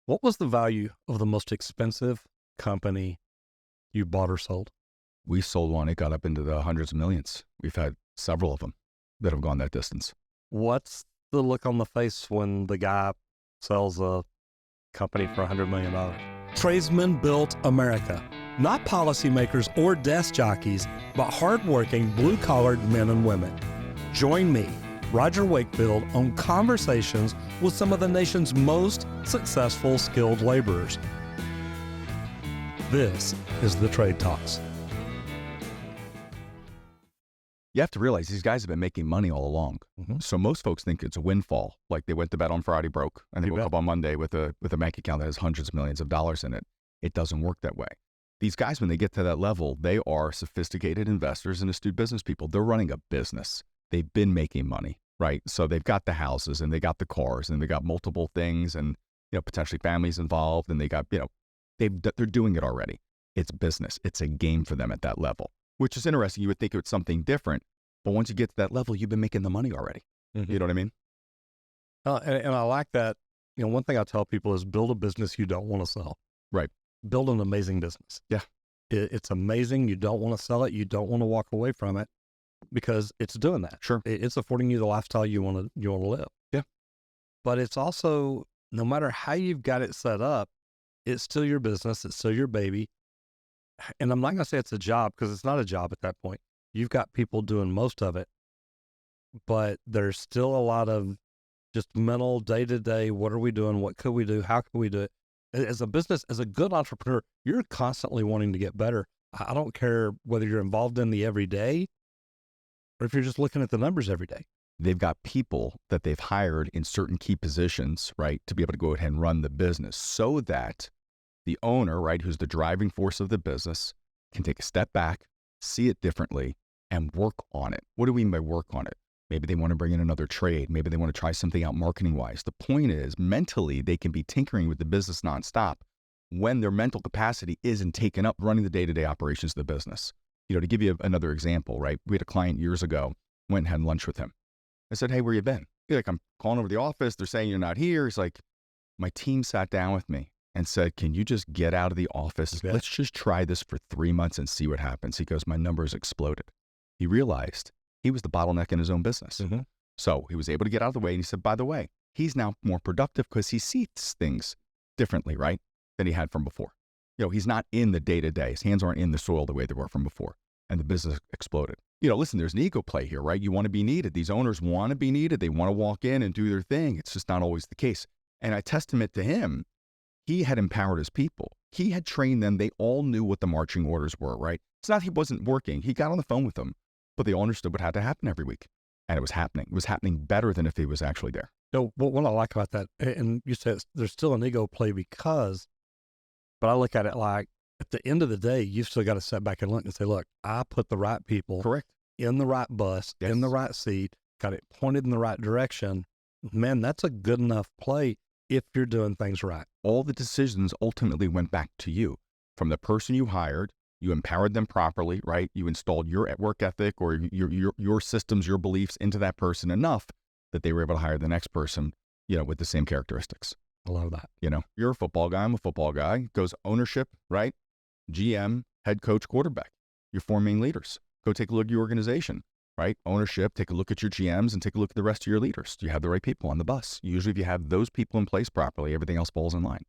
What was the value of the most expensive company you bought or sold? We sold one, it got up into the hundreds of millions. We've had several of them that have gone that distance. What's the look on the face when the guy sells a company for $100 million? Tradesmen built America. Not policymakers or desk jockeys, but hardworking blue-collared men and women. Join me, Roger Wakefield, on conversations with some of the nation's most successful skilled laborers. This is the Trade Talks. You have to realize these guys have been making money all along. Mm-hmm. So most folks think it's a windfall, like they went to bed on Friday broke and they woke up on Monday with a bank account that has hundreds of millions of dollars in it. It doesn't work that way. These guys, when they get to that level, they are sophisticated investors and astute business people. They're running a business. They've been making money, right? So they've got the houses and they got the cars and they got multiple things and, potentially families involved and they got, they're doing it already. It's business. It's a game for them at that level, which is interesting. You would think it's something different, but once you get to that level, you've been making the money already. Mm-hmm. You know what I mean? And I like that. One thing I tell people is build a business you don't want to sell. Right. Build an amazing business. Yeah. It's amazing. You don't want to sell it. You don't want to walk away from it because it's doing that. Sure. It's affording you the lifestyle you want to live. Yeah. But it's also, no matter how you've got it set up, it's still your business. It's still your baby. And I'm not going to say it's a job because it's not a job at that point. You've got people doing most of it, but there's still a lot of just mental day-to-day. What are we doing? What could we do? How could we do it? As a business, as a good entrepreneur, you're constantly wanting to get better. I don't care whether you're involved in the everyday or if you're just looking at the numbers every day. They've got people that they've hired in certain key positions, right, to be able to go ahead and run the business so that the owner, right, who's the driving force of the business, can take a step back, see it differently, and work on it. What do we mean by work on it? Maybe they want to bring in another trade. Maybe they want to try something out marketing-wise. The point is, mentally, they can be tinkering with the business nonstop when their mental capacity isn't taken up running the day-to-day operations of the business. To give you another example, right? We had a client years ago, went and had lunch with him. I said, hey, where you been? He's like, I'm calling over the office. They're saying you're not here. He's like, my team sat down with me and said, can you just get out of the office? Okay. Let's just try this for 3 months and see what happens. He goes, my numbers exploded. He realized he was the bottleneck in his own business. Mm-hmm. So he was able to get out of the way. And he said, by the way, he's now more productive because he sees things differently, right, than he had from before. He's not in the day-to-day. His hands aren't in the soil the way they were from before. And the business exploded. Listen, there's an ego play here, right? You want to be needed. These owners want to be needed. They want to walk in and do their thing. It's just not always the case. And I testament to him, he had empowered his people. He had trained them. They all knew what the marching orders were, right? It's not he wasn't working. He got on the phone with them, but they all understood what had to happen every week. And it was happening. It was happening better than if he was actually there. So what I like about that, and you said there's still an ego play but I look at it like at the end of the day, you've still got to step back and look and say, look, I put the right people Correct. in the right bus, Yes. in the right seat, got it pointed in the right direction. Man, that's a good enough play if you're doing things right. All the decisions ultimately went back to you. From the person you hired, you empowered them properly, right? You installed your work ethic or your systems, your beliefs into that person enough that they were able to hire the next person, with the same characteristics. I love that. You're a football guy. I'm a football guy. It goes ownership, right? GM, head coach, quarterback. Your four main leaders. Go take a look at your organization, right? Ownership, take a look at your GMs and take a look at the rest of your leaders. Do you have the right people on the bus? Usually if you have those people in place properly, everything else falls in line.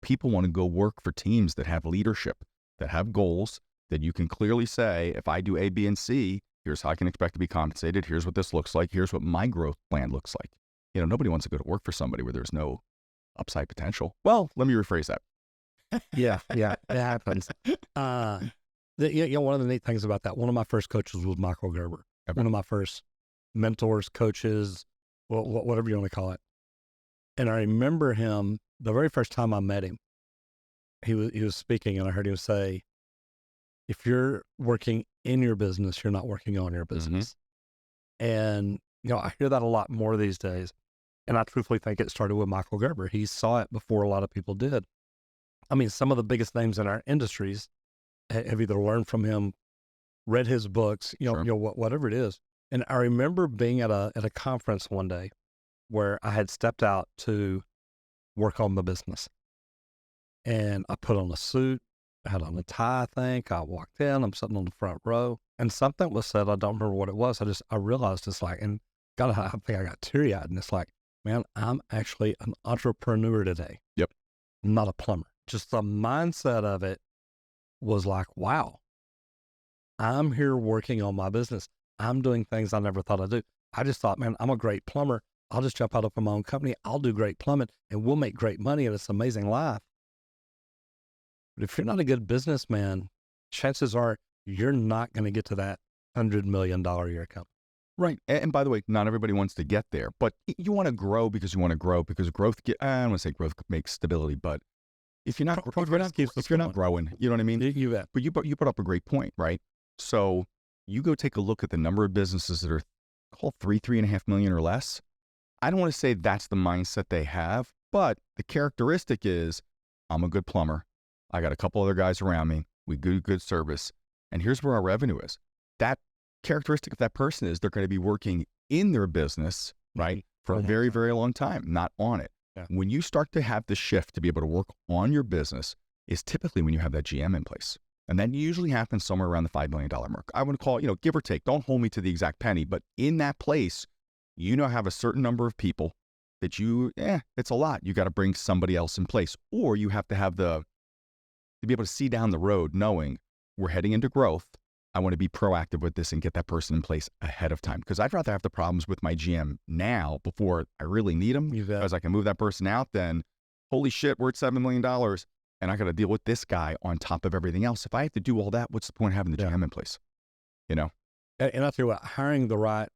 People want to go work for teams that have leadership, that have goals, that you can clearly say, if I do A, B, and C, here's how I can expect to be compensated. Here's what this looks like. Here's what my growth plan looks like. Nobody wants to go to work for somebody where there's no upside potential. Well, let me rephrase that. Yeah, it happens. One of the neat things about that, one of my first coaches was Michael Gerber. Okay. One of my first mentors, coaches, whatever you want to call it. And I remember him, the very first time I met him, he was speaking and I heard him say, if you're working in your business, you're not working on your business. Mm-hmm. And, I hear that a lot more these days. And I truthfully think it started with Michael Gerber. He saw it before a lot of people did. I mean, some of the biggest names in our industries have either learned from him, read his books, Sure. Whatever it is. And I remember being at a conference one day where I had stepped out to work on the business. And I put on a suit, I had on a tie, I think. I walked in, I'm sitting on the front row, and something was said. I don't remember what it was. I realized it's like, and God, I think I got teary eyed, and it's like, man, I'm actually an entrepreneur today. Yep. I'm not a plumber. Just the mindset of it was like, wow, I'm here working on my business. I'm doing things I never thought I'd do. I just thought, man, I'm a great plumber. I'll just jump out of my own company. I'll do great plumbing and we'll make great money and it's an amazing life. But if you're not a good businessman, chances are you're not going to get to that $100 million a year company. Right. And by the way, not everybody wants to get there, but you want to grow because you want to grow because growth, I don't want to say growth makes stability, but if you're not growing, you know what I mean? You bet. But you put up a great point, right? So you go take a look at the number of businesses that are called 3.5 million or less. I don't want to say that's the mindset they have, but the characteristic is I'm a good plumber. I got a couple other guys around me. We do good service. And here's where our revenue is. That characteristic of that person is they're going to be working in their business, right? For a very, very long time, not on it. Yeah. When you start to have the shift to be able to work on your business is typically when you have that GM in place. And that usually happens somewhere around the $5 million mark. I would call, give or take, don't hold me to the exact penny, but in that place, have a certain number of people that it's a lot. You got to bring somebody else in place, or you have to have to be able to see down the road knowing we're heading into growth. I want to be proactive with this and get that person in place ahead of time. Because I'd rather have the problems with my GM now before I really need them, because I can move that person out, then holy shit, we're at $7 million and I got to deal with this guy on top of everything else. If I have to do all that, what's the point of having the GM in place? And I'll tell you what, hiring the right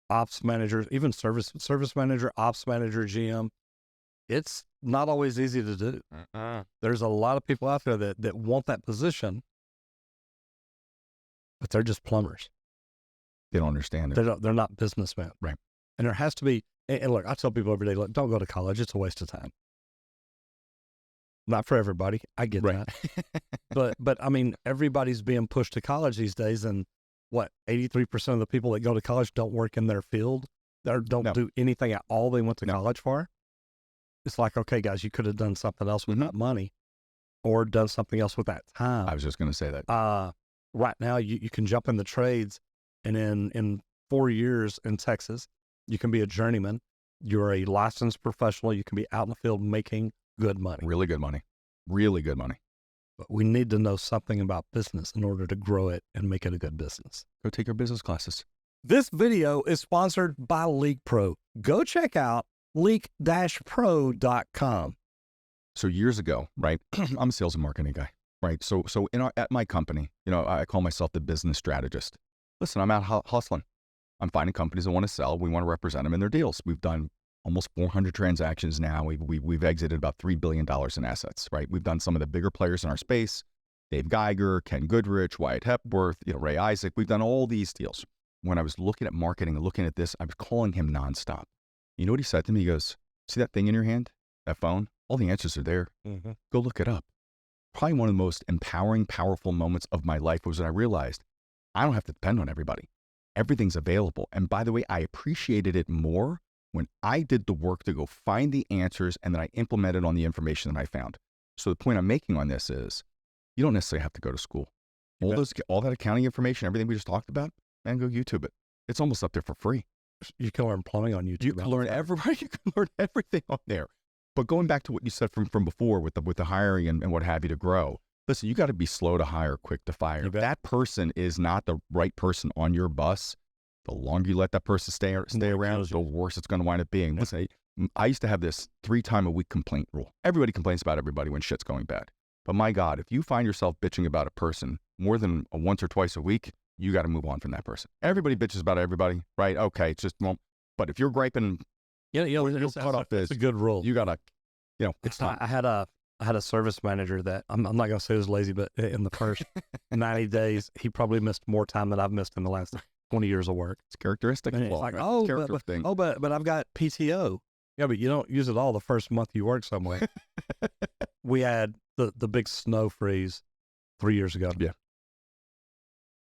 ops managers, even service manager, ops manager, GM, it's not always easy to do. There's a lot of people out there that want that position, but they're just plumbers. They don't understand it. They're not businessmen. Right. And there has to be, and look, I tell people every day, look, don't go to college. It's a waste of time. Not for everybody. I get that. But I mean, everybody's being pushed to college these days. And 83% of the people that go to college don't work in their field. They don't do anything at all they went to college for. It's like, okay, guys, you could have done something else with that money or done something else with that time. I was just going to say that. Right now, you can jump in the trades, and in 4 years in Texas, you can be a journeyman. You're a licensed professional. You can be out in the field making good money. Really good money. Really good money. But we need to know something about business in order to grow it and make it a good business. Go take your business classes. This video is sponsored by Leak Pro. Go check out leak-pro.com. So years ago, right? I'm a sales and marketing guy, right? So at my company, I call myself the business strategist. Listen, I'm out hustling. I'm finding companies that want to sell. We want to represent them in their deals. We've done almost 400 transactions now. We've exited about $3 billion in assets, right? We've done some of the bigger players in our space. Dave Geiger, Ken Goodrich, Wyatt Hepworth, Ray Isaac. We've done all these deals. When I was looking at marketing and looking at this, I was calling him nonstop. You know what he said to me? He goes, see that thing in your hand, that phone? All the answers are there. Mm-hmm. Go look it up. Probably one of the most empowering, powerful moments of my life was when I realized I don't have to depend on everybody. Everything's available. And by the way, I appreciated it more when I did the work to go find the answers and then I implemented on the information that I found. So the point I'm making on this is you don't necessarily have to go to school. All that accounting information, everything we just talked about, man, go YouTube it. It's almost up there for free. You can learn plumbing on YouTube. You can learn everything on there. But going back to what you said from before with the hiring and what have you to grow, listen, you got to be slow to hire, quick to fire. If that person is not the right person on your bus, the longer you let that person stay around, the worse it's going to wind up being. Listen, I used to have this 3-time-a-week complaint rule. Everybody complains about everybody when shit's going bad. But my God, if you find yourself bitching about a person more than once or twice a week, you got to move on from that person. Everybody bitches about everybody, right? Okay, it's just, but if you're griping, it's a good rule. You got to, it's time. I had a service manager that I'm not going to say was lazy, but in the first 90 days, he probably missed more time than I've missed in the last 20 years of work. It's characteristic. It's like, but I've got PTO. Yeah, but you don't use it all the first month you work somewhere. We had the big snow freeze 3 years ago. Yeah.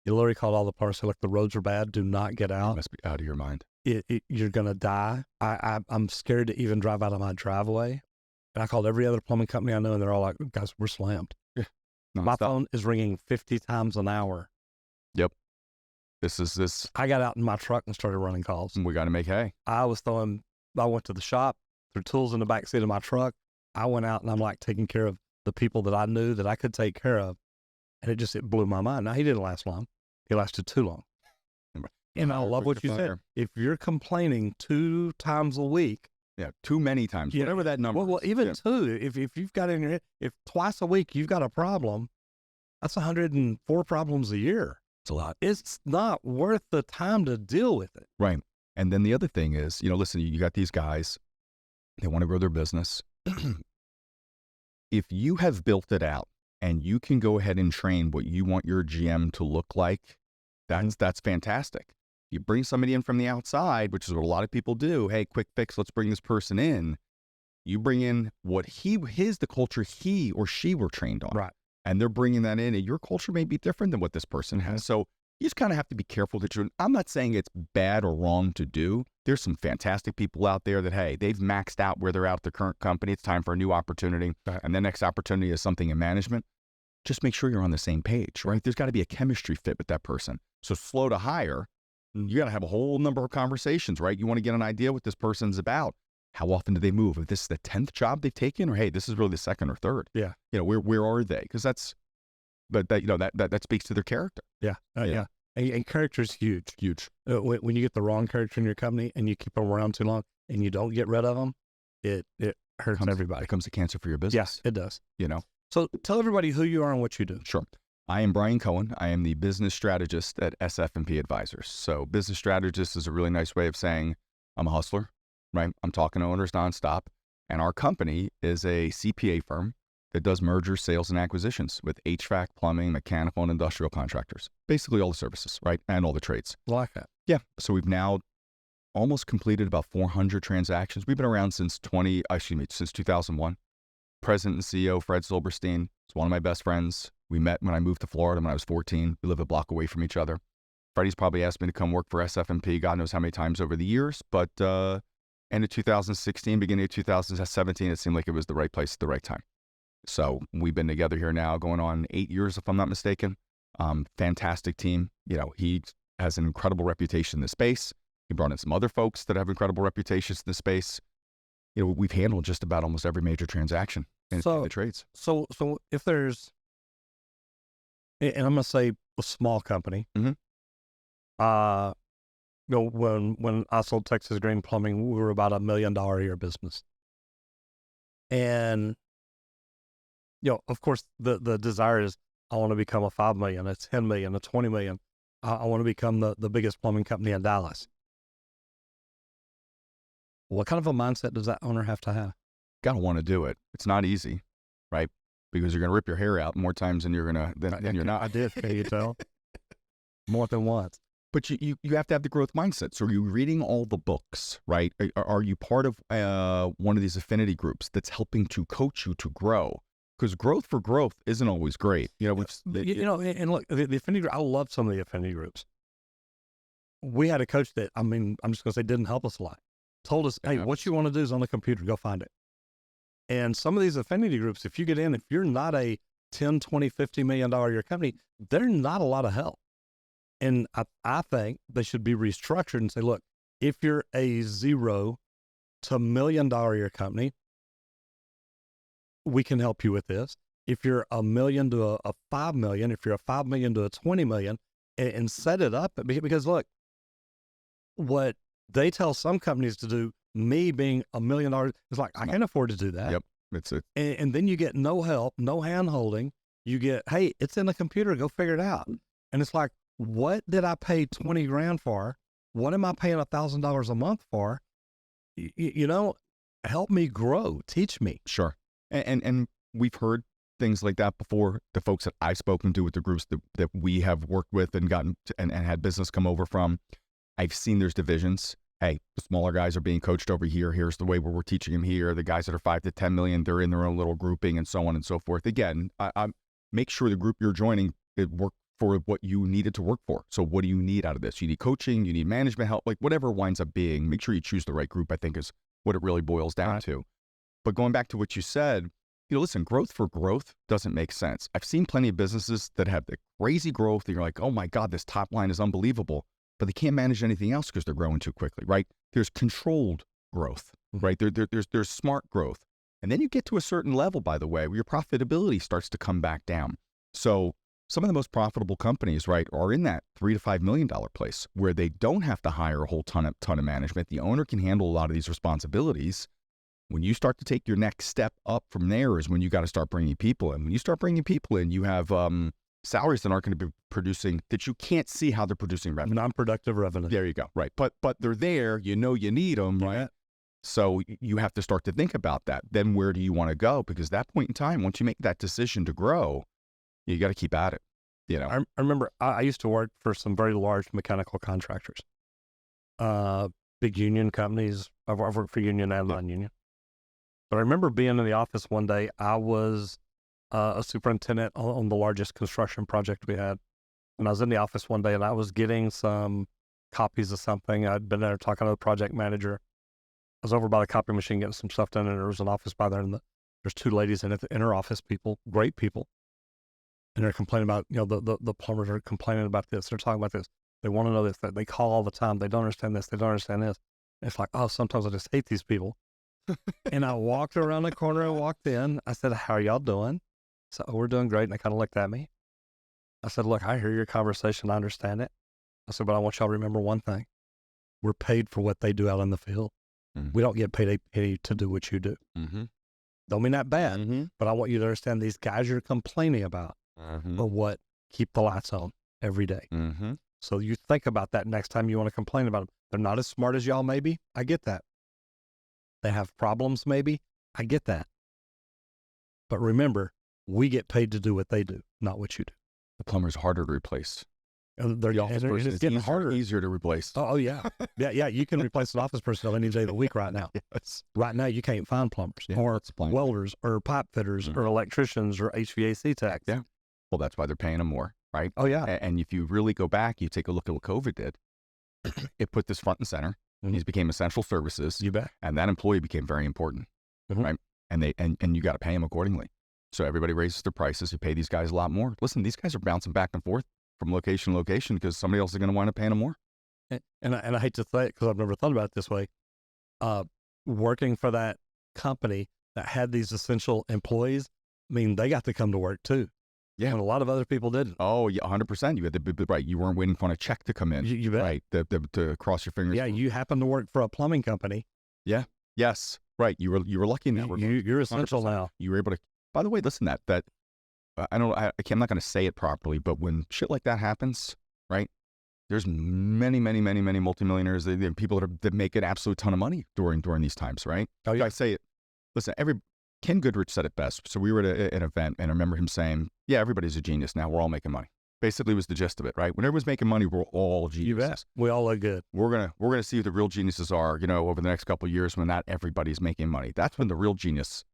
You literally called all the plumbers, said, look, the roads are bad. Do not get out. You must be out of your mind. You're going to die. I'm scared to even drive out of my driveway. And I called every other plumbing company I know, and they're all like, guys, we're slammed. Yeah. My Nonstop. phone is ringing 50 times an hour. Yep. This. I got out in my truck and started running calls. We got to make hay. I went to the shop, threw tools in the back seat of my truck. I went out and I'm like taking care of the people that I knew that I could take care of. And it blew my mind. Now, he didn't last long. He lasted too long. And I love what you said. If you're complaining 2 times a week. Yeah, too many times, whatever that number Well, is. even 2, if you've got in your head, if twice a week you've got a problem, that's 104 problems a year. It's a lot. It's not worth the time to deal with it. Right. And then the other thing is, listen, you got these guys, they want to grow their business. If you have built it out and you can go ahead and train what you want your GM to look like, that's fantastic. You bring somebody in from the outside, which is what a lot of people do. Hey, quick fix, let's bring this person in. You bring in what the culture he or she were trained on. Right. And they're bringing that in, and your culture may be different than what this person has. So you just kind of have to be careful that I'm not saying it's bad or wrong to do. There's some fantastic people out there that, hey, they've maxed out where they're at their current company. It's time for a new opportunity. Right. And the next opportunity is something in management. Just make sure you're on the same page, right? There's got to be a chemistry fit with that person. So slow to hire, you got to have a whole number of conversations, right? You want to get an idea what this person's about. How often do they move? If this is the 10th job they've taken, or hey, this is really the 2nd or 3rd. Yeah. Where are they? Because that speaks to their character. Yeah. Yeah. And character is huge. Huge. When you get the wrong character in your company and you keep them around too long and you don't get rid of them, it hurts everybody. It becomes a cancer for your business. Yes, it does. So tell everybody who you are and what you do. Sure. I am Brian Cohen. I am the business strategist at SF&P Advisors. So business strategist is a really nice way of saying I'm a hustler, right? I'm talking to owners nonstop. And our company is a CPA firm that does mergers, sales, and acquisitions with HVAC, plumbing, mechanical, and industrial contractors. Basically all the services, right? And all the trades. I like that. Yeah. So we've now almost completed about 400 transactions. We've been around since 2001. President and CEO, Fred Silberstein, is one of my best friends. We met when I moved to Florida when I was 14. We live a block away from each other. Freddie's probably asked me to come work for SF&P, God knows how many times over the years. But end of 2016, beginning of 2017, it seemed like it was the right place at the right time. So we've been together here now going on 8 years, if I'm not mistaken. Fantastic team. He has an incredible reputation in the space. He brought in some other folks that have incredible reputations in the space. We've handled just about almost every major transaction in the trades. So if there's, and I'm going to say a small company, when I sold Texas Green Plumbing, we were about $1 million a year business. And, of course, the desire is I want to become a $5 million, a $10 million, a $20 million. I want to become the biggest plumbing company in Dallas. What kind of a mindset does that owner have to have? Got to want to do it. It's not easy, right? Because you're going to rip your hair out more times than you're not. I did, can you tell? More than once. But you have to have the growth mindset. So are you reading all the books, right? Are you part of one of these affinity groups that's helping to coach you to grow? Because growth for growth isn't always great. And look, the affinity group, I love some of the affinity groups. We had a coach that, I'm just going to say didn't help us a lot. Told us, hey, what you want to do is on the computer, go find it. And some of these affinity groups, if you get in, if you're not a 10, 20, $50 million a year company, they're not a lot of help. And I think they should be restructured and say, look, if you're a $0 to $1 million a year company, we can help you with this. If you're $1 million to a $5 million, if you're a $5 million to a $20 million, and set it up, because look, what they tell some companies to do, me being $1 million, is like, I can't afford to do that. Yep. That's it. And then you get no help, no hand holding. You get, hey, it's in the computer, go figure it out. And it's like, what did I pay 20 grand for? What am I paying $1,000 a month for? Help me grow, teach me. Sure. And we've heard things like that before. The folks that I've spoken to with the groups that we have worked with and gotten and had business come over from, I've seen there's divisions. Hey, the smaller guys are being coached over here. Here's the way we're teaching them here. The guys that are 5 to 10 million, they're in their own little grouping and so on and so forth. Again, I make sure the group you're joining, it work for what you need it to work for. So what do you need out of this? You need coaching, you need management help, like whatever it winds up being, make sure you choose the right group, I think is what it really boils down to. But going back to what you said, listen, growth for growth doesn't make sense. I've seen plenty of businesses that have the crazy growth that you're like, oh my God, this top line is unbelievable, but they can't manage anything else because they're growing too quickly, right? There's controlled growth, right? There's smart growth. And then you get to a certain level, by the way, where your profitability starts to come back down. So some of the most profitable companies, right, are in that $3 to $5 million place where they don't have to hire a whole ton of management. The owner can handle a lot of these responsibilities. When you start to take your next step up from there is when you got to start bringing people in. When you start bringing people in, you have salaries that aren't going to be producing, that you can't see how they're producing revenue. Non-productive revenue. There you go. Right. But they're there. You need them, right? Yeah. So you have to start to think about that. Then where do you want to go? Because that point in time, once you make that decision to grow, you got to keep at it. I remember I used to work for some very large mechanical contractors, big union companies. I've worked for union and non-union. But I remember being in the office one day. I was a superintendent on the largest construction project we had. And I was in the office one day and I was getting some copies of something. I'd been there talking to the project manager. I was over by the copy machine getting some stuff done, and there was an office by there, and there's two ladies in it, in her office, great people. And they're complaining about, the plumbers are complaining about this. They're talking about this. They want to know this. They call all the time. They don't understand this. They don't understand this. And it's like, oh, sometimes I just hate these people. And I walked around the corner and walked in. I said, how are y'all doing? So, oh, we're doing great. And they kind of looked at me. I said, look, I hear your conversation. I understand it. I said, but I want y'all to remember one thing. We're paid for what they do out in the field. Mm-hmm. We don't get paid a penny to do what you do. Mm-hmm. Don't mean that bad, but I want you to understand these guys you're complaining about are what keep the lights on every day. So you think about that next time you want to complain about them. They're not as smart as y'all, maybe. I get that. They have problems, maybe. I get that. But remember, we get paid to do what they do, not what you do. The plumber's harder to replace. It's getting harder. Easier to replace. Oh yeah. Yeah. You can replace an office personnel any day of the week right now. Yes. Right now, you can't find plumbers or welders or pipe fitters or electricians or HVAC techs. Yeah. Well, that's why they're paying them more, right? Oh yeah. And if you really go back, you take a look at what COVID did. It put this front and center. These became essential services. You bet. And that employee became very important, right? And you got to pay them accordingly. So everybody raises their prices. You pay these guys a lot more. Listen, these guys are bouncing back and forth from location to location because somebody else is going to wind up paying them more. And I hate to say it because I've never thought about it this way. Working for that company that had these essential employees, I mean, they got to come to work too. Yeah. And a lot of other people didn't. Oh, yeah, 100%. You had to, right. You weren't waiting for a check to come in. You bet. Right. To cross your fingers. Yeah. You happen to work for a plumbing company. Yeah. Yes. Right. You were lucky in that regard. You're essential 100%. Now. You were able to, by the way, listen, that I'm not going to say it properly, but when shit like that happens, right? There's many multimillionaires, people that make an absolute ton of money during these times, right? Oh, yeah. I say it. Listen, Ken Goodrich said it best. So we were at an event, and I remember him saying, "Yeah, everybody's a genius now. We're all making money." Basically, was the gist of it, right? When everyone's making money, we're all geniuses. You bet. We all look good. We're gonna see who the real geniuses are, over the next couple of years when not everybody's making money. That's when the real genius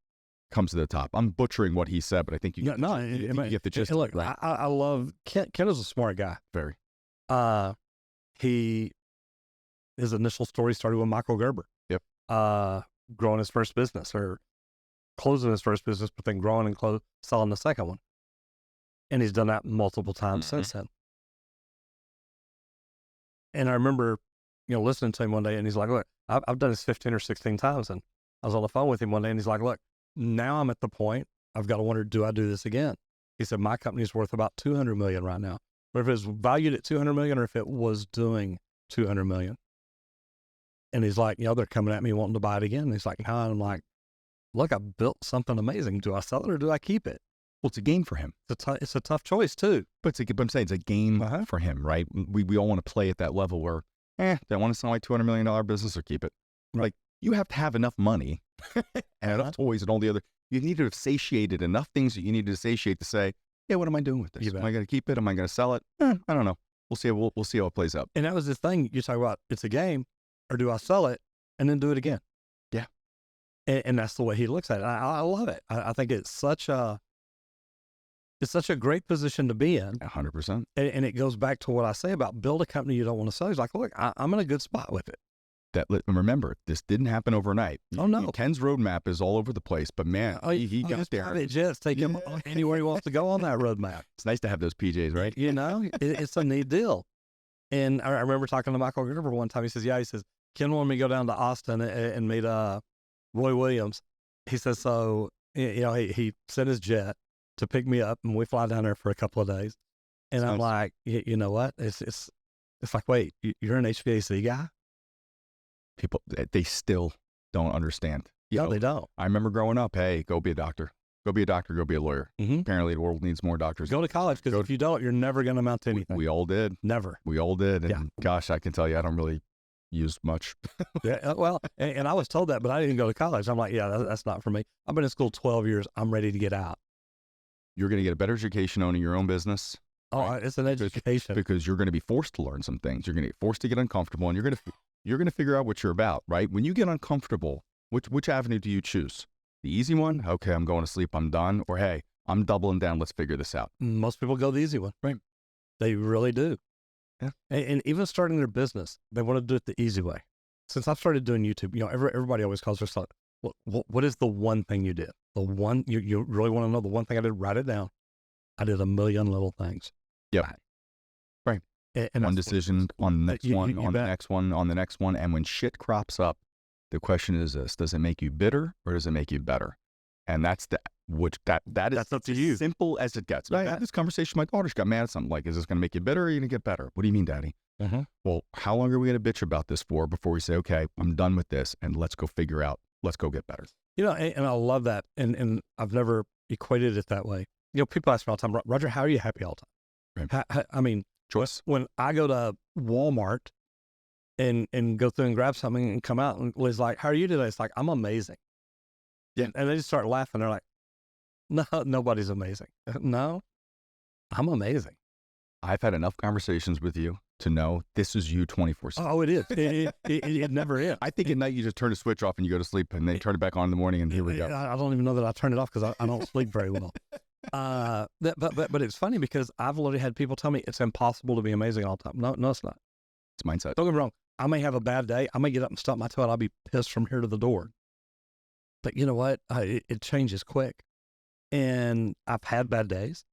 comes to the top. I'm butchering what he said, but I think you get the gist. Look, right? I love Ken. Ken is a smart guy. Very. His initial story started with Michael Gerber. Yep. Growing his first business or closing his first business, but then growing and selling the second one. And he's done that multiple times since then. And I remember, listening to him one day, and he's like, "Look, I've done this 15 or 16 times." And I was on the phone with him one day, and he's like, "Look, now I'm at the point I've got to wonder, do I do this again?" He said, "My company's worth about $200 million right now. But if it was valued at $200 million, or if it was doing $200 million." And he's like, they're coming at me wanting to buy it again. And he's like, "No." And I'm like, "Look, I built something amazing. Do I sell it or do I keep it?" Well, it's a gain for him. It's a tough choice too. But I'm saying it's a gain for him, right? We all want to play at that level where, they want to sell like $200 million business or keep it. Right. Like, you have to have enough money and enough toys and all the other. You need to have satiated enough things that you need to satiate to say, "Yeah, what am I doing with this? Am I going to keep it? Am I going to sell it? I don't know. We'll see. We'll see how it plays out." And that was the thing you talk about. It's a game, or do I sell it and then do it again? Yeah. And that's the way he looks at it. I love it. I think it's such a great position to be in. 100%. And it goes back to what I say about build a company you don't want to sell. He's like, "Look, I'm in a good spot with it. Remember, this didn't happen overnight. Oh, no. Ken's roadmap is all over the place, but man, he got there. Private jets take him anywhere he wants to go on that roadmap. It's nice to have those PJs, right? You know, it's a neat deal. And I remember talking to Michael Gerber one time. He says, he says, Ken wanted me to go down to Austin and meet Roy Williams. He says, so, he sent his jet to pick me up, and we fly down there for a couple of days. And I'm like, you know what? It's like, wait, you're an HVAC guy? People, they still don't understand. Yeah, they don't. I remember growing up, hey, go be a doctor. Go be a doctor, go be a lawyer. Mm-hmm. Apparently, the world needs more doctors. Go to college, because if you don't, you're never going to amount to anything. We all did. Never. We all did. And yeah. Gosh, I can tell you, I don't really use much. Yeah, well, and I was told that, but I didn't go to college. I'm like, that's not for me. I've been in school 12 years. I'm ready to get out. You're going to get a better education owning your own business. Oh, right? It's an education. Because you're going to be forced to learn some things. You're going to get forced to get uncomfortable, and you're going to figure out what you're about, right? When you get uncomfortable, which avenue do you choose? The easy one? Okay, I'm going to sleep, I'm done. Or hey, I'm doubling down, let's figure this out. Most people go the easy one. Right. They really do. Yeah. And even starting their business, they want to do it the easy way. Since I've started doing YouTube, everybody always calls themselves, what is the one thing you did? The one, you really want to know the one thing I did? Write it down. I did a million little things. Yeah. Right. And one decision on the next one, on the next one, on the next one. And when shit crops up, the question is this: does it make you bitter or does it make you better? And that's that's up to you. Simple as it gets. I had this conversation. My daughter got mad at something like, "Is this going to make you bitter or are you going to get better?" What do you mean, Daddy? Mm-hmm. Well, how long are we going to bitch about this for before we say, "Okay, I'm done with this, and let's go figure out. Let's go get better." And I love that, and I've never equated it that way. People ask me all the time, Roger, how are you happy all the time? Right. I mean, choice. When I go to Walmart and go through and grab something and come out, and Liz like, "How are you today?" It's like, "I'm amazing." Yeah, and they just start laughing. They're like, "No, nobody's amazing." No, I'm amazing. I've had enough conversations with you to know this is you 24/7. Oh, it is. It never is. I think at night you just turn the switch off and you go to sleep, and they turn it back on in the morning, and here we go. I don't even know that I turn it off because I don't sleep very well. But it's funny because I've literally had people tell me it's impossible to be amazing all the time. No, it's not. It's mindset. Don't get me wrong. I may have a bad day. I may get up and stump my toe, and I'll be pissed from here to the door. But you know what? It changes quick. And I've had bad days.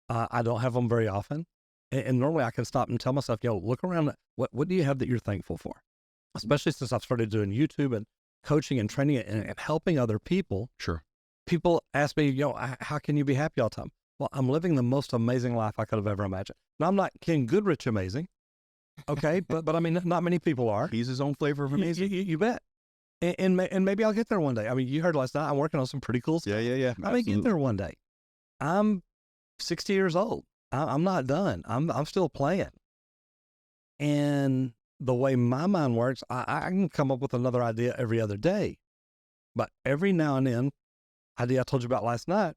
I don't have them very often. And normally I can stop and tell myself, look around. What do you have that you're thankful for? Especially since I've started doing YouTube and coaching and training and helping other people. Sure. People ask me, how can you be happy all the time? Well, I'm living the most amazing life I could have ever imagined. Now, I'm not Ken Goodrich amazing. Okay. but I mean, not many people are. He's his own flavor of amazing. You bet. And maybe I'll get there one day. I mean, you heard last night, I'm working on some pretty cool stuff. Yeah. I may get there one day. I'm 60 years old. I'm not done. I'm still playing. And the way my mind works, I can come up with another idea every other day. But every now and then, idea I told you about last night,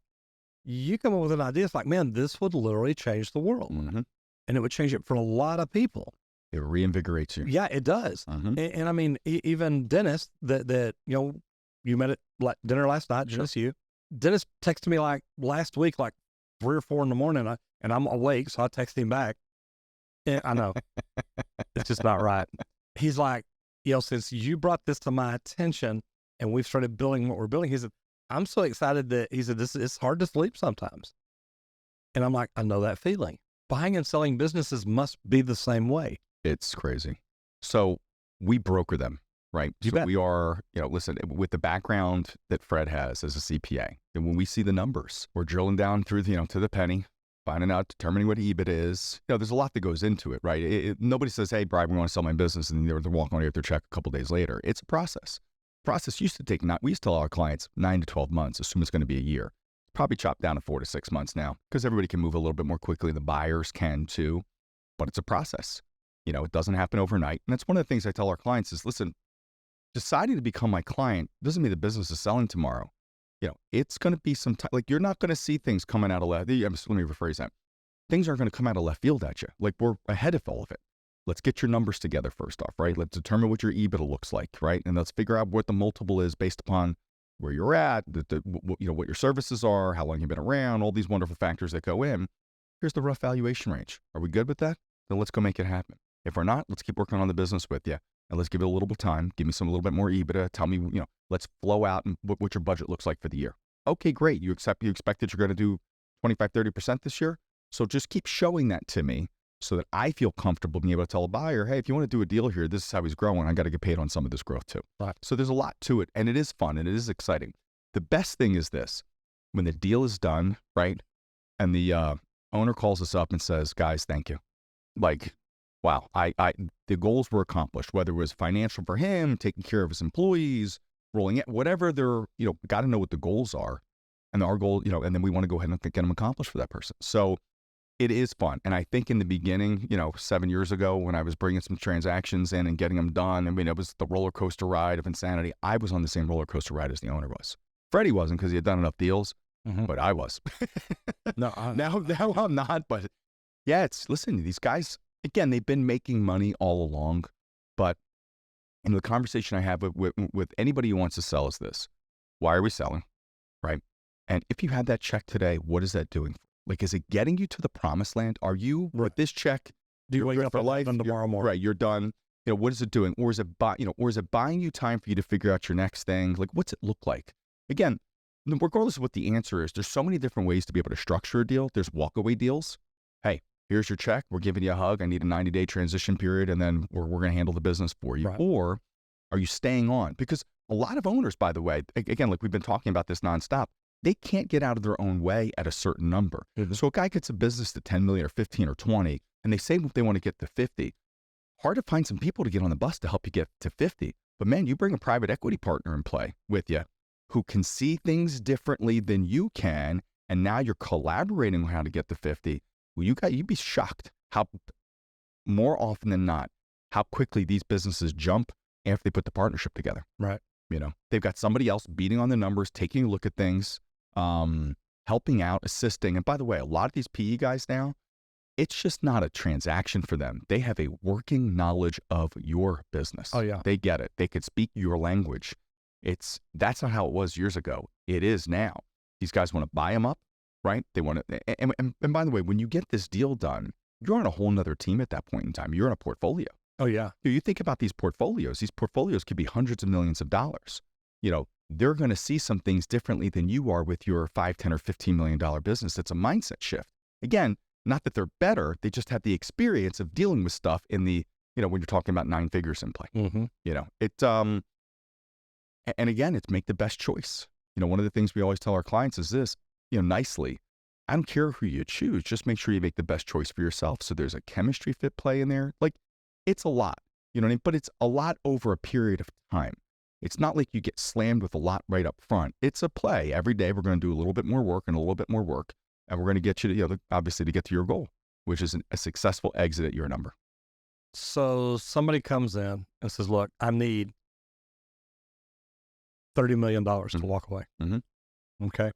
you come up with an idea. It's like, man, this would literally change the world. Mm-hmm. And it would change it for a lot of people. It reinvigorates you. Yeah, it does. Mm-hmm. And I mean, even Dennis, that you met at dinner last night, just you. Dennis texted me like last week, like 3 or 4 in the morning, and I'm awake, so I text him back. Yeah, I know. It's just not right. He's like, since you brought this to my attention and we've started building what we're building, he said, I'm so excited that he said, it's hard to sleep sometimes. And I'm like, I know that feeling. Buying and selling businesses must be the same way. It's crazy. So we broker them, right? You so bet. We are, listen, with the background that Fred has as a CPA, and when we see the numbers, we're drilling down through, to the penny, finding out, determining what EBIT is. There's a lot that goes into it, right? Nobody says, hey, Brian, we want to sell my business, and they're walking away with their check a couple days later. It's a process. Process used to take, we used to tell our clients 9 to 12 months, assume it's going to be a year. Probably chopped down to 4 to 6 months now because everybody can move a little bit more quickly. The buyers can too, but it's a process. It doesn't happen overnight. And that's one of the things I tell our clients is, listen, deciding to become my client doesn't mean the business is selling tomorrow. It's going to be some time, like you're not going to see things coming out of left. Let me rephrase that. Things aren't going to come out of left field at you. Like we're ahead of all of it. Let's get your numbers together first off, right? Let's determine what your EBITDA looks like, right? And let's figure out what the multiple is based upon where you're at, what your services are, how long you've been around, all these wonderful factors that go in. Here's the rough valuation range. Are we good with that? Then let's go make it happen. If we're not, let's keep working on the business with you. and let's give it a little bit of time. Give me a little bit more EBITDA. Tell me, let's flow out and what your budget looks like for the year. Okay, great. You expect that you're going to do 25, 30% this year. So just keep showing that to me so that I feel comfortable being able to tell a buyer, hey, if you want to do a deal here, this is how he's growing. I got to get paid on some of this growth too. Right. So there's a lot to it, and it is fun and it is exciting. The best thing is this: when the deal is done, right, and the owner calls us up and says, guys, thank you. Like, wow, the goals were accomplished, whether it was financial for him, taking care of his employees, rolling it, whatever they're, got to know what the goals are. And our goal, and then we want to go ahead and get them accomplished for that person. So it is fun. And I think in the beginning, 7 years ago when I was bringing some transactions in and getting them done, I mean, it was the roller coaster ride of insanity. I was on the same roller coaster ride as the owner was. Freddie wasn't because he had done enough deals, but I was. No, now I'm not. But yeah, listen, these guys, again, they've been making money all along. But the conversation I have with anybody who wants to sell is this: why are we selling? Right? And if you had that check today, what is that doing? Like, is it getting you to the promised land? Are you, with this check, do you wake up for life tomorrow morning? Right, you're done. What is it doing? Or is it buying you time for you to figure out your next thing? Like, what's it look like? Again, regardless of what the answer is, there's so many different ways to be able to structure a deal. There's walkaway deals. Hey, here's your check. We're giving you a hug. I need a 90-day transition period, and then we're going to handle the business for you. Right. Or are you staying on? Because a lot of owners, by the way, again, like we've been talking about this nonstop, they can't get out of their own way at a certain number. So a guy gets a business to 10 million or 15 or 20, and they say they want to get to 50. Hard to find some people to get on the bus to help you get to 50. But man, you bring a private equity partner in play with you who can see things differently than you can, and now you're collaborating on how to get to 50. Well, you'd be shocked how, more often than not, how quickly these businesses jump after they put the partnership together. Right. They've got somebody else beating on the numbers, taking a look at things, helping out, assisting. And by the way, a lot of these PE guys now, it's just not a transaction for them. They have a working knowledge of your business. Oh yeah. They get it. They could speak your language. That's not how it was years ago. It is now. These guys want to buy them up, right? They want to, and by the way, when you get this deal done, you're on a whole nother team at that point in time. You're on a portfolio. Oh yeah. You think about these portfolios. These portfolios could be hundreds of millions of dollars. They're going to see some things differently than you are with your $5, $10, or $15 million business. It's a mindset shift. Again, not that they're better. They just have the experience of dealing with stuff in the, when you're talking about 9 figures in play. And again, it's make the best choice. One of the things we always tell our clients is this, nicely, I don't care who you choose. Just make sure you make the best choice for yourself. So there's a chemistry fit play in there. Like, it's a lot, what I mean? But it's a lot over a period of time. It's not like you get slammed with a lot right up front. It's a play. Every day we're going to do a little bit more work and a little bit more work. And we're going to get you to, obviously to get to your goal, which is a successful exit at your number. So somebody comes in and says, look, I need $30 million to walk away. Okay.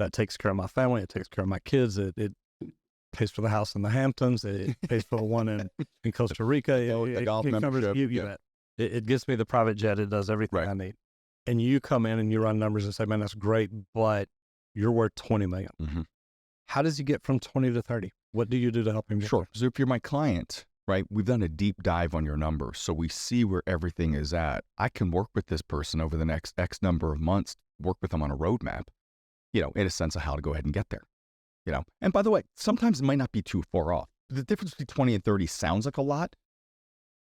That takes care of my family. It takes care of my kids. It pays for the house in the Hamptons. It pays for the one in Costa Rica. The golf membership. It gets me the private jet. It does everything I need. And you come in and you run numbers and say, man, that's great, but you're worth 20 million. How does he get from 20 to 30? What do you do to help him get there? So if you're my client, right, we've done a deep dive on your number. So we see where everything is at. I can work with this person over the next X number of months, work with them on a roadmap, in a sense of how to go ahead and get there. And by the way, sometimes it might not be too far off. The difference between 20 and 30 sounds like a lot.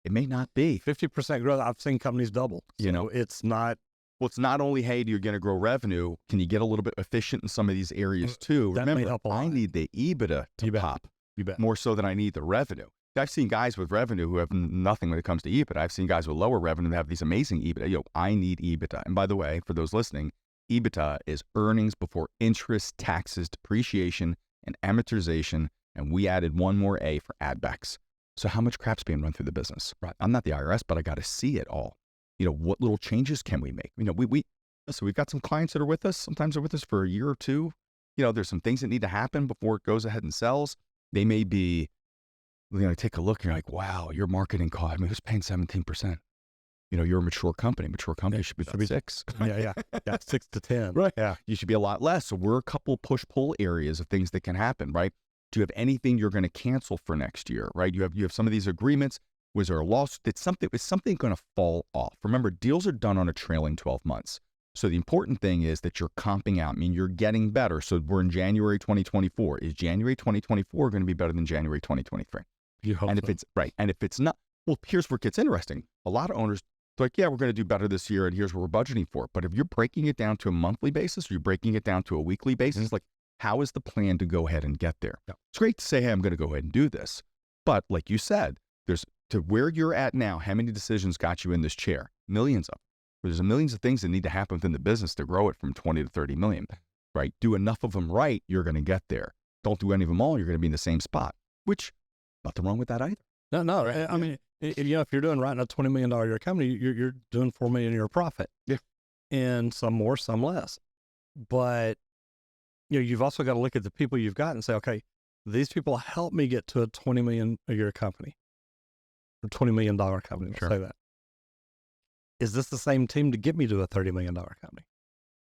It may not be. 50% growth. I've seen companies double. So it's not. Well, it's not only, hey, you're going to grow revenue. Can you get a little bit efficient in some of these areas too? That may help a lot. I need the EBITDA to pop. You bet. More so than I need the revenue. I've seen guys with revenue who have nothing when it comes to EBITDA. I've seen guys with lower revenue that have these amazing EBITDA. I need EBITDA. And by the way, for those listening, EBITDA is earnings before interest, taxes, depreciation, and amortization. And we added one more A for add backs. So how much crap's being run through the business? Right. I'm not the IRS, but I got to see it all. What little changes can we make? So we've got some clients that are with us. Sometimes they're with us for a year or two. There's some things that need to happen before it goes ahead and sells. They may be, take a look and you're like, wow, your marketing cost, who's paying 17%? You're a mature company. Mature company should be about 6. Yeah, 6 to 10. Right. Yeah. You should be a lot less. So we're a couple push-pull areas of things that can happen, right? Do you have anything you're going to cancel for next year, right? You have some of these agreements. Was there a loss? Was something going to fall off? Remember, deals are done on a trailing 12 months. So the important thing is that you're comping out. I mean, you're getting better. So we're in January 2024. Is January 2024 going to be better than January 2023? You hope And so. if it's right, and if it's not, well, here's where it gets interesting. A lot of owners are like, yeah, we're going to do better this year, and here's what we're budgeting for. But if you're breaking it down to a monthly basis, or you're breaking it down to a weekly basis, like, how is the plan to go ahead and get there? Yeah. It's great to say, hey, I'm going to go ahead and do this. But like you said, there's to where you're at now, how many decisions got you in this chair? Millions of them. There's millions of things that need to happen within the business to grow it from 20 to 30 million, right? Do enough of them right, you're going to get there. Don't do any of them all, you're going to be in the same spot, which nothing wrong with that either. No. Right. I mean, if you're doing right in a $20 million a year company, you're doing $4 million a year profit. Yeah. And some more, some less. But, you've also got to look at the people you've got and say, okay, these people help me get to a $20 million a year company or $20 million company. Sure. Say that. Is this the same team to get me to a $30 million company?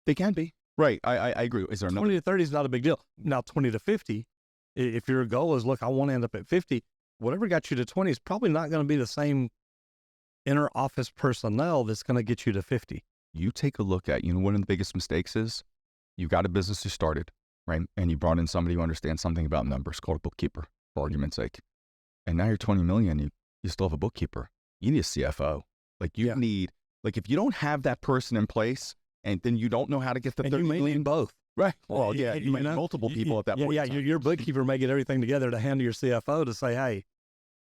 They can be. Right. I agree. Is there 20 to 30 is not a big deal. Now, 20 to 50, if your goal is, look, I want to end up at 50, whatever got you to 20 is probably not going to be the same inner office personnel that's going to get you to 50. You take a look at, one of the biggest mistakes is you got a business you started, right? And you brought in somebody who understands something about numbers, called a bookkeeper, for argument's sake. And now you're 20 million, you still have a bookkeeper. You need a CFO. Like you need, like if you don't have that person in place and then you don't know how to get the 30 you may million. need both. Right. Well, yeah, you might know, need multiple people at that point. Yeah, your bookkeeper may get everything together to hand to your CFO to say, hey.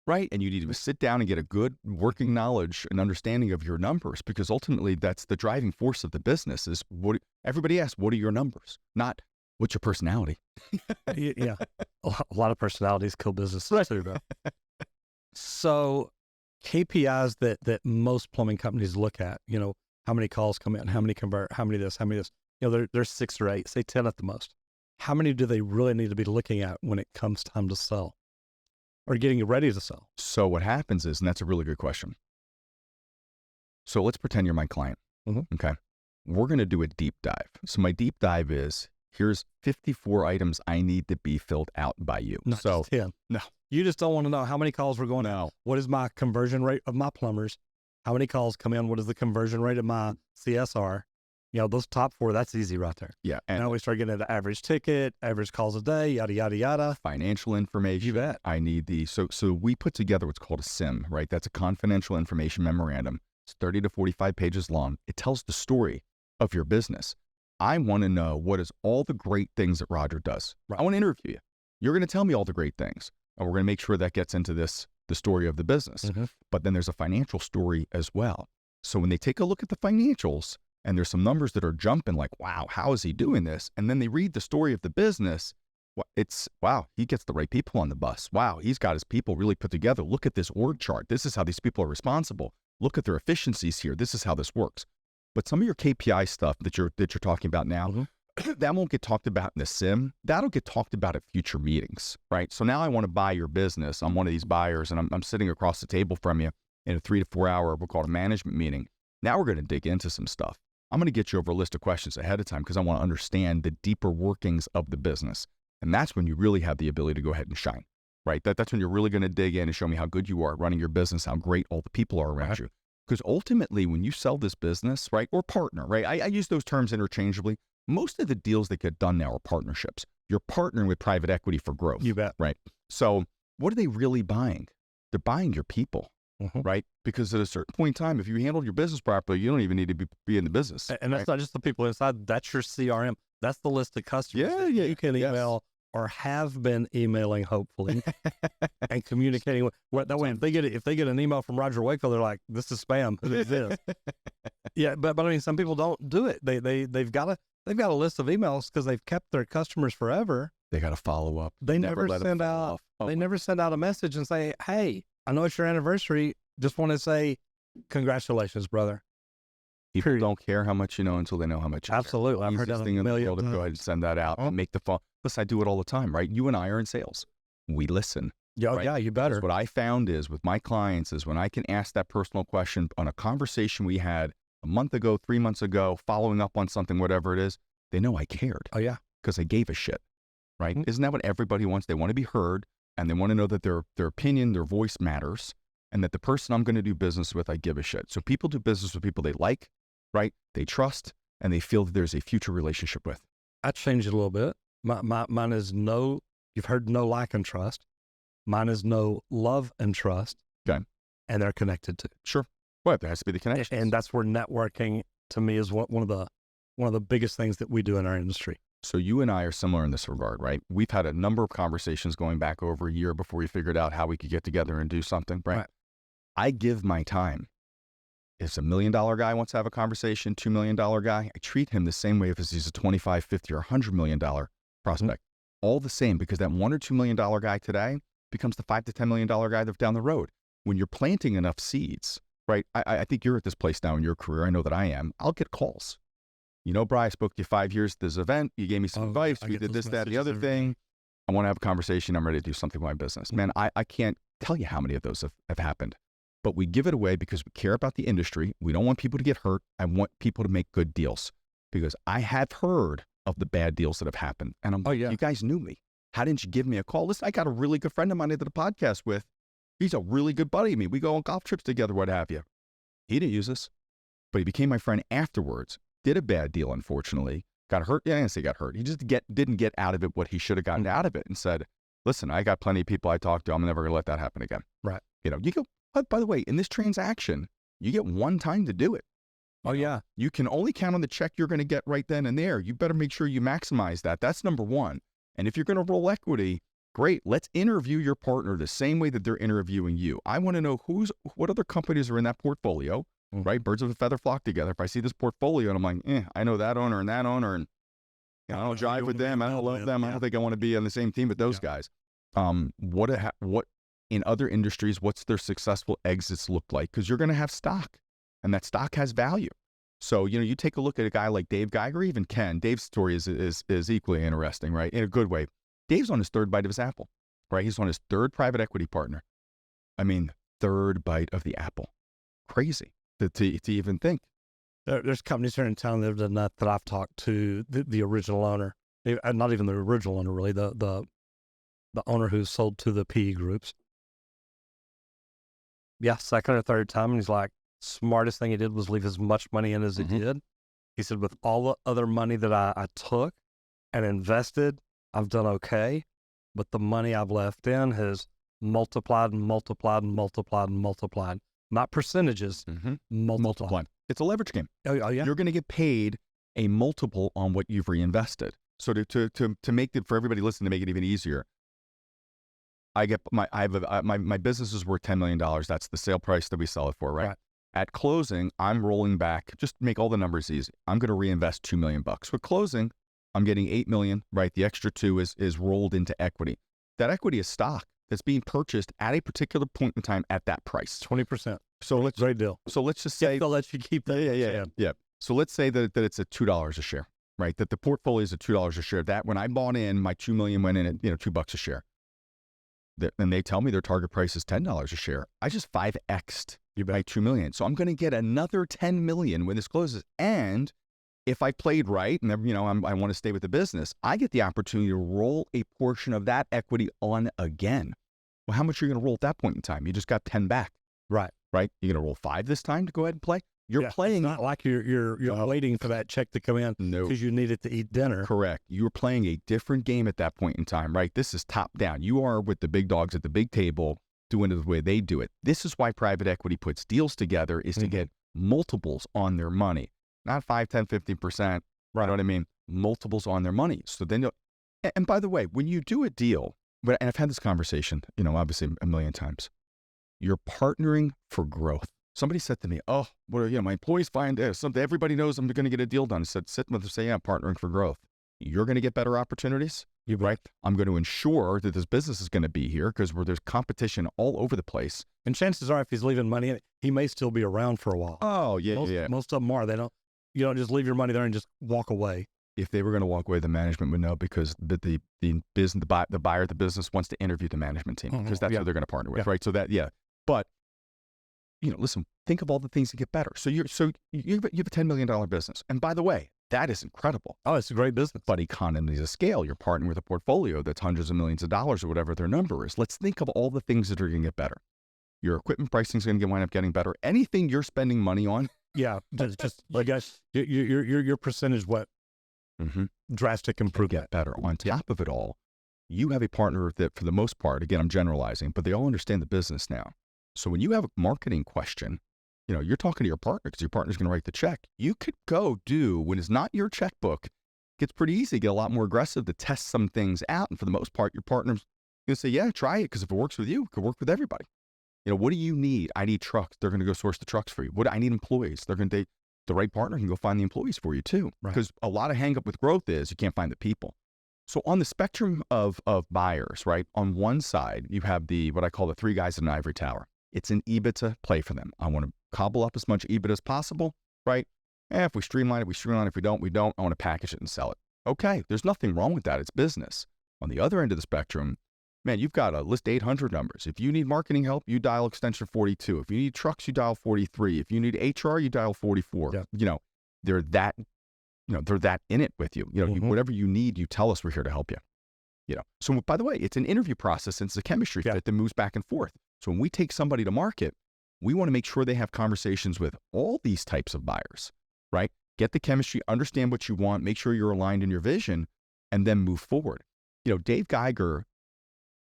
Right. And you need to sit down and get a good working knowledge and understanding of your numbers, because ultimately that's the driving force of the business is what everybody asks, what are your numbers? Not what's your personality? Yeah. A lot of personalities kill businesses too, though. So KPIs that most plumbing companies look at, how many calls come in, how many convert, how many this. There's 6 or 8, say 10 at the most. How many do they really need to be looking at when it comes time to sell or getting ready to sell? So what happens is, and that's a really good question. So let's pretend you're my client. Mm-hmm. Okay. We're going to do a deep dive. So my deep dive is, here's 54 items I need to be filled out by you. Not so just 10. No. You just don't want to know how many calls we're going out. What is my conversion rate of my plumbers? How many calls come in? What is the conversion rate of my CSR? Those top 4, that's easy right there. Yeah. And now we start getting into average ticket, average calls a day, yada, yada, yada. Financial information. You bet. I need so we put together what's called a SIM, right? That's a confidential information memorandum. It's 30 to 45 pages long. It tells the story of your business. I want to know what is all the great things that Roger does. Right. I want to interview you. You're going to tell me all the great things. And we're going to make sure that gets into the story of the business. Mm-hmm. But then there's a financial story as well. So when they take a look at the financials and there's some numbers that are jumping like, wow, how is he doing this? And then they read the story of the business. It's, wow, he gets the right people on the bus. Wow, he's got his people really put together. Look at this org chart. This is how these people are responsible. Look at their efficiencies here. This is how this works. But some of your KPI stuff that you're talking about now, mm-hmm. That won't get talked about in the SIM. That'll get talked about at future meetings, right? So now I want to buy your business. I'm one of these buyers, and I'm sitting across the table from you in a 3 to 4 hour, we'll call it a management meeting. Now we're going to dig into some stuff. I'm going to get you over a list of questions ahead of time because I want to understand the deeper workings of the business. And that's when you really have the ability to go ahead and shine, right? That's when you're really going to dig in and show me how good you are at running your business, how great all the people are around you. Because ultimately, when you sell this business, right, or partner, right? I use those terms interchangeably. Most of the deals that get done now are partnerships. You're partnering with private equity for growth. You bet. Right. So what are they really buying? They're buying your people, mm-hmm. right? Because at a certain point in time, if you handle your business properly, you don't even need to be in the business. And that's not just the people inside. That's your CRM. That's the list of customers that you can email or have been emailing, hopefully, and communicating with. That way, if they get an email from Roger Wakefield, they're like, "This is spam." It is. Yeah, but I mean, some people don't do it. They've got a list of emails because they've kept their customers forever. They got to follow up. They never send out. They never send out a message and say, "Hey, I know it's your anniversary. Just want to say, congratulations, brother." People don't care how much you know until they know how much you Absolutely. care. I've heard that thing a in the million world to go ahead and send that out and make the phone. Listen, I do it all the time, right? You and I are in sales. We listen. Yeah, right? yeah, you better. What I found is with my clients is when I can ask that personal question on a conversation we had a month ago, 3 months ago, following up on something, whatever it is, they know I cared. Oh, yeah. Because I gave a shit, right? Mm-hmm. Isn't that what everybody wants? They want to be heard and they want to know that their opinion, their voice matters. and that the person I'm going to do business with, I give a shit. So people do business with people they like, right? They trust, and they feel that there's a future relationship with. I changed it a little bit. Mine is no, you've heard no, like, and trust. Mine is no, love and trust. Okay. And they're connected to. Sure. Well, there has to be the connection. And that's where networking, to me, is one of the biggest things that we do in our industry. So you and I are similar in this regard, right? We've had a number of conversations going back over a year before we figured out how we could get together and do something, right? I give my time. If a $1 million guy wants to have a conversation, $2 million guy, I treat him the same way if he's a 25, 50, or $100 million prospect. All the same, because that $1 or $2 million guy today becomes the $5 to $10 million guy that's down the road. When you're planting enough seeds, right? I think you're at this place now in your career. I know that I am. I'll get calls. You know, Brian, I spoke to you 5 years at this event. You gave me some advice. We did this, that, the other thing. I want to have a conversation. I'm ready to do something with my business. Man, I can't tell you how many of those have happened. But we give it away because we care about the industry. We don't want people to get hurt. I want people to make good deals, because I have heard of the bad deals that have happened. And I'm like, you guys knew me. How didn't you give me a call? Listen, I got a really good friend of mine I did a podcast with. He's a really good buddy of me. We go on golf trips together, what have you. He didn't use this, but he became my friend afterwards. Did a bad deal, unfortunately. Got hurt. Yeah, I didn't say got hurt. He just didn't get out of it what he should have gotten out of it, and said, listen, I got plenty of people I talk to. I'm never going to let that happen again. Right. You know, you go, by the way, in this transaction, you get one time to do it. You can only count on the check you're going to get right then and there. You better make sure you maximize that. That's number one. And if you're going to roll equity, great. Let's interview your partner the same way that they're interviewing you. I want to know what other companies are in that portfolio, right? Birds of a feather flock together. If I see this portfolio and I'm like, I know that owner, and I don't jive with them. I don't love them. I don't think I want to be on the same team with those guys. What in other industries, what's their successful exits look like? Because you're going to have stock, and that stock has value. So, you know, you take a look at a guy like Dave Geiger, even Ken. Dave's story is equally interesting, right? In a good way. Dave's on his third bite of his apple, right? He's on his third private equity partner. I mean, third bite of the apple. Crazy to even think. There's companies here in town that I've talked to the original owner, not even the original owner, really, the owner who sold to the PE groups. Yeah, second or third time, and he's like, smartest thing he did was leave as much money in as he did. He said, with all the other money that I took and invested, I've done okay, but the money I've left in has multiplied and multiplied and multiplied and multiplied. Not percentages, multiplied. It's a leverage game. Oh yeah. You're going to get paid a multiple on what you've reinvested. So to make it, for everybody listening, to make it even easier, my business is worth $10 million. That's the sale price that we sell it for, right? At closing, I'm rolling back, just make all the numbers easy. I'm going to reinvest $2 million. With closing, I'm getting $8 million, right? The extra 2 is rolled into equity. That equity is stock that's being purchased at a particular point in time at that price. 20%. So great deal. So let's just say they'll let you keep that. Yeah. So let's say that it's at $2 a share, right? That the portfolio is at $2 a share. That when I bought in, my $2 million went in at $2 a share. And they tell me their target price is $10 a share. I just 5x'd my $2 million. So I'm going to get another $10 million when this closes. And if I played right, and I want to stay with the business, I get the opportunity to roll a portion of that equity on again. Well, how much are you going to roll at that point in time? You just got 10 back. Right. You're going to roll 5 this time to go ahead and play? You're playing. It's not like you're waiting for that check to come in because you need it to eat dinner. Correct. You're playing a different game at that point in time, right? This is top down. You are with the big dogs at the big table doing it the way they do it. This is why private equity puts deals together, is to get multiples on their money. Not 5, 10, 15%. Right. You know what I mean? Multiples on their money. So then, and by the way, when you do a deal, and I've had this conversation, obviously a million times, you're partnering for growth. Somebody said to me, my employees find this. Everybody knows I'm going to get a deal done. I said, sit with them and say, I'm partnering for growth. You're going to get better opportunities. Right? I'm going to ensure that this business is going to be here because there's competition all over the place. And chances are, if he's leaving money in it, he may still be around for a while. Oh, yeah. Most of them are. You don't just leave your money there and just walk away. If they were going to walk away, the management would know, because the buyer of the business wants to interview the management team, because that's who they're going to partner with, right? So but listen, think of all the things that get better. So you have a $10 million business, and by the way, that is incredible. Oh, it's a great business. But economies of scale, you're partnering with a portfolio that's hundreds of millions of dollars or whatever their number is. Let's think of all the things that are going to get better. Your equipment pricing is going to wind up getting better. Anything you're spending money on. Yeah. Just like guys, your percentage, what drastic improvement. Get better. On top of it all, you have a partner that for the most part, again, I'm generalizing, but they all understand the business now. So when you have a marketing question, you're talking to your partner because your partner's going to write the check. You could go do, when it's not your checkbook, it gets pretty easy to get a lot more aggressive to test some things out. And for the most part, your partner's going to say, yeah, try it because if it works with you, it could work with everybody. What do you need? I need trucks. They're going to go source the trucks for you. I need employees. They're going to, the right partner can go find the employees for you too. Because a lot of hang up with growth is you can't find the people. So on the spectrum of buyers, right? On one side, you have what I call the three guys in an ivory tower. It's an EBITDA play for them. I want to cobble up as much EBITDA as possible, right? If we streamline it, we streamline it. If we don't, we don't. I want to package it and sell it. Okay, there's nothing wrong with that. It's business. On the other end of the spectrum, man, you've got a list 800 numbers. If you need marketing help, you dial extension 42. If you need trucks, you dial 43. If you need HR, you dial 44. Yeah. They're that in it with you. Whatever you need, you tell us, we're here to help you. So by the way, it's an interview process and it's a chemistry fit that moves back and forth. So when we take somebody to market, we want to make sure they have conversations with all these types of buyers, right? Get the chemistry, understand what you want, make sure you're aligned in your vision, and then move forward. Dave Geiger,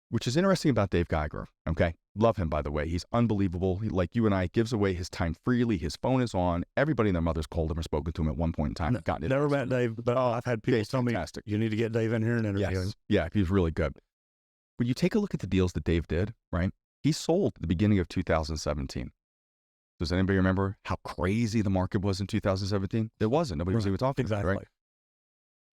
which is interesting about Dave Geiger, okay? Love him, by the way. He's unbelievable. He, like you and I, gives away his time freely. His phone is on. Everybody and their mother's called him or spoken to him at one point in time. Never met Dave, but I've had people tell me, you need to get Dave in here and interview him. Yeah, he's really good. When you take a look at the deals that Dave did, right? He sold at the beginning of 2017. Does anybody remember how crazy the market was in 2017? It wasn't. Nobody was even talking about it, right?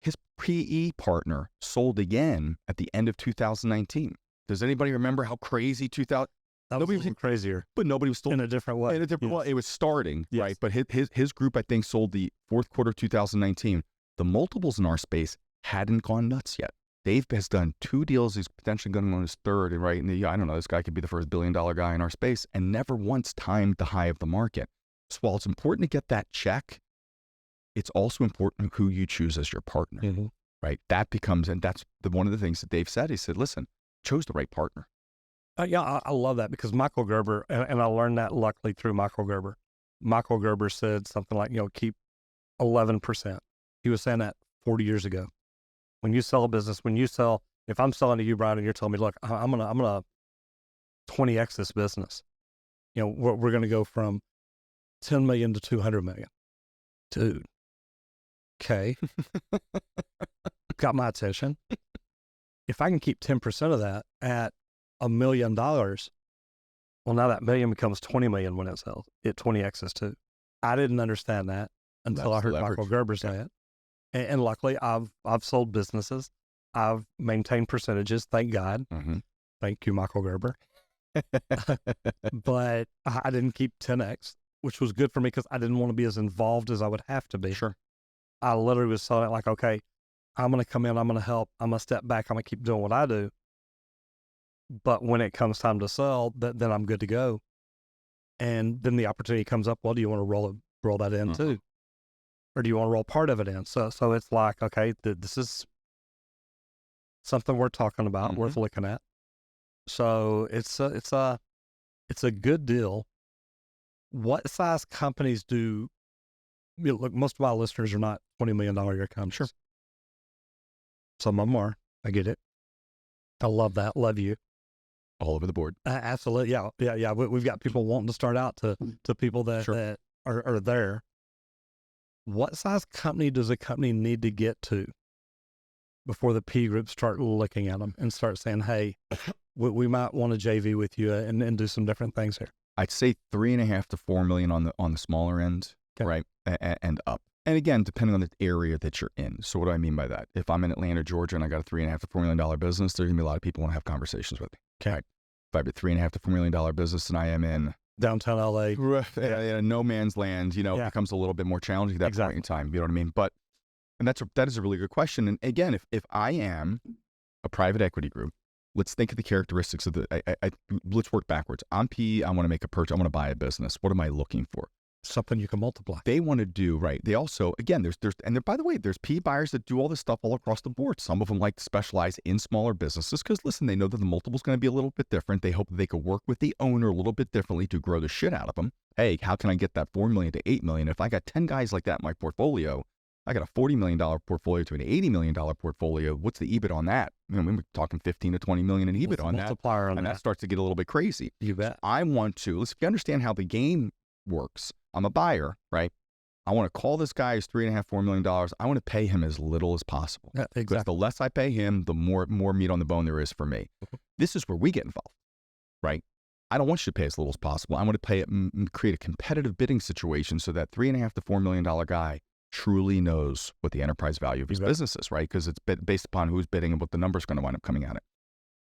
His PE partner sold again at the end of 2019. Does anybody remember how crazy 2000? Nobody was crazier, but nobody was still in a different way. In a different way, it was starting, right? But his group, I think, sold the fourth quarter of 2019. The multiples in our space hadn't gone nuts yet. Dave has done 2 deals. He's potentially going on his third, and right? And I don't know, this guy could be the first $1 billion guy in our space, and never once timed the high of the market. So while it's important to get that check, it's also important who you choose as your partner, right? That becomes, and that's one of the things that Dave said. He said, listen, chose the right partner. I love that because Michael Gerber, and I learned that luckily through Michael Gerber. Michael Gerber said something like, keep 11%. He was saying that 40 years ago. When you sell a business, if I'm selling to you, Brian, and you're telling me, look, I'm gonna 20x this business. We're going to go from 10 million to 200 million. Dude. Okay. Got my attention. If I can keep 10% of that at $1 million, well, now that million becomes 20 million when it sells. It 20x's too. I didn't understand that until I heard Michael Gerber say it. And luckily, I've sold businesses. I've maintained percentages. Thank God. Thank you, Michael Gerber. But I didn't keep 10x, which was good for me because I didn't want to be as involved as I would have to be. Sure. I literally was selling it like, okay, I'm going to come in, I'm going to help, I'm going to step back, I'm going to keep doing what I do. But when it comes time to sell, then I'm good to go. And then the opportunity comes up, well, do you want to roll that in too? Or do you want to roll part of it in? So it's like, okay, this is something worth talking about, worth looking at. So it's a good deal. What size companies do? Look, most of my listeners are not $20 million a year companies. Sure. Some of them are. I get it. I love that. Love you. All over the board. Absolutely. Yeah. We've got people wanting to start out to people that are there. What size company does a company need to get to before the P group start looking at them and start saying, hey, we might want to JV with you and do some different things here? I'd say 3.5 to 4 million on the smaller end, right? And up. And again, depending on the area that you're in. So what do I mean by that? If I'm in Atlanta, Georgia, and I got a $3.5 to $4 million business, there's gonna be a lot of people want to have conversations with me. Okay. Right? If I have a $3.5 to $4 million business and I am in downtown LA, no man's land, it becomes a little bit more challenging at that point in time. You know what I mean? But, and that is a really good question. And again, if I am a private equity group, let's think of the characteristics of let's work backwards. I'm PE, I want to make a purchase, I want to buy a business. What am I looking for? something you can multiply. They want to do, right. They also, again, by the way, there's PE buyers that do all this stuff all across the board. Some of them like to specialize in smaller businesses because, listen, they know that the multiple is going to be a little bit different. They hope that they could work with the owner a little bit differently to grow the shit out of them. Hey, how can I get that $4 million to $8 million? If I got 10 guys like that in my portfolio, I got a $40 million portfolio to an $80 million portfolio. What's the EBIT on that? We're talking 15 to 20 million in EBIT on that. Multiplier on and that. That starts to get a little bit crazy. You bet. I want to, if you understand how the game works, I'm a buyer, right? I want to call this guy who's $3.5, $4 million. I want to pay him as little as possible. Yeah, Because exactly. the less I pay him, the more meat on the bone there is for me. This is where we get involved, right? I don't want you to pay as little as possible. I want to pay it and create a competitive bidding situation so that $3.5 to $4 million guy truly knows what the enterprise value of his business is, right? Because it's based upon who's bidding and what the number's going to wind up coming at it.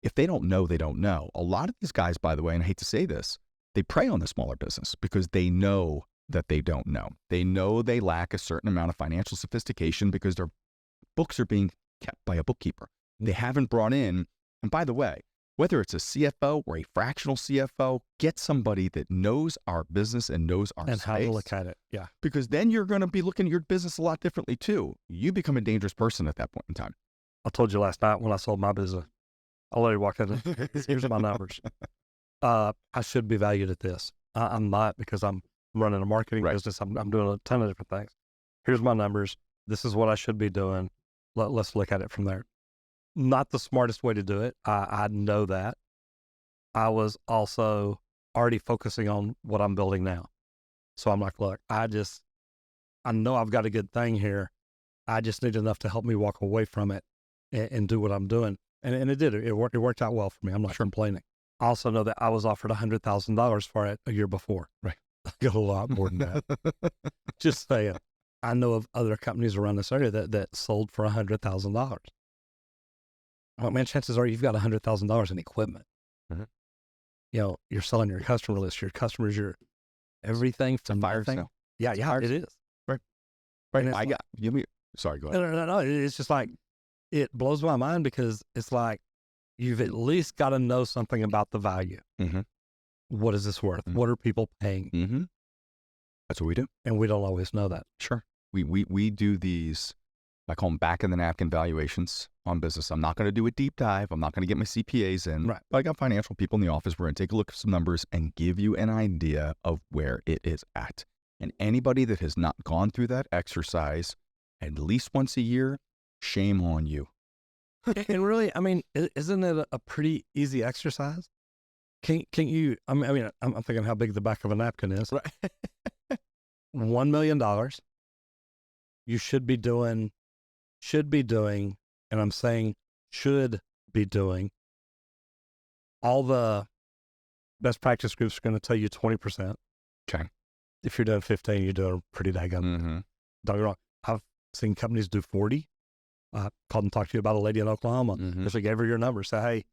If they don't know, they don't know. A lot of these guys, by the way, and I hate to say this, they prey on the smaller business because they know that they don't know. They know they lack a certain amount of financial sophistication because their books are being kept by a bookkeeper. They haven't brought in, and by the way, whether it's a CFO or a fractional CFO, get somebody that knows our business and knows our and space. how to look at it. Yeah. Because then you're going to be looking at your business a lot differently too. You become a dangerous person at that point in time. I told you last night when I sold my business, I literally walked in and here's my numbers. I should be valued at this. I'm not because I'm running a marketing business. I'm doing a ton of different things. Here's my numbers. This is what I should be doing. Let's look at it from there. Not the smartest way to do it. I know that. I was also already focusing on what I'm building now. So I'm like, look, I know I've got a good thing here. I just need enough to help me walk away from it and do what I'm doing. And it did. It worked out well for me. I'm not complaining. I also know that I was offered $100,000 for it a year before. Right. I got a lot more than that. Just saying. I know of other companies around this area that sold for $100,000. Well, man, chances are you've got $100,000 in equipment. Mm-hmm. You know, you're selling your customer list, your customers, your everything from fire nothing. sale. Yeah, it is. Right. And Sorry, go ahead. No. It's just like, it blows my mind because it's like, you've at least got to know something about the value. Mm-hmm. What is this worth? Mm-hmm. What are people paying? Mm-hmm. That's what we do. And we don't always know that. Sure. We do these, I call them back of the napkin valuations on business. I'm not going to do a deep dive. I'm not going to get my CPAs in. Right. But I got financial people in the office. We're going to take a look at some numbers and give you an idea of where it is at. And anybody that has not gone through that exercise at least once a year, shame on you. And really, I mean, isn't it a pretty easy exercise? Can you, I'm thinking how big the back of a napkin is. Right. $1 million. You should be doing, and I'm saying should be doing, all the best practice groups are going to tell you 20%. Okay. If you're doing 15, you're doing pretty daggone. Mm-hmm. Don't get me wrong. I've seen companies do 40. I called and talked to you about a lady in Oklahoma. Mm-hmm. Because I gave her your number. Say, hey,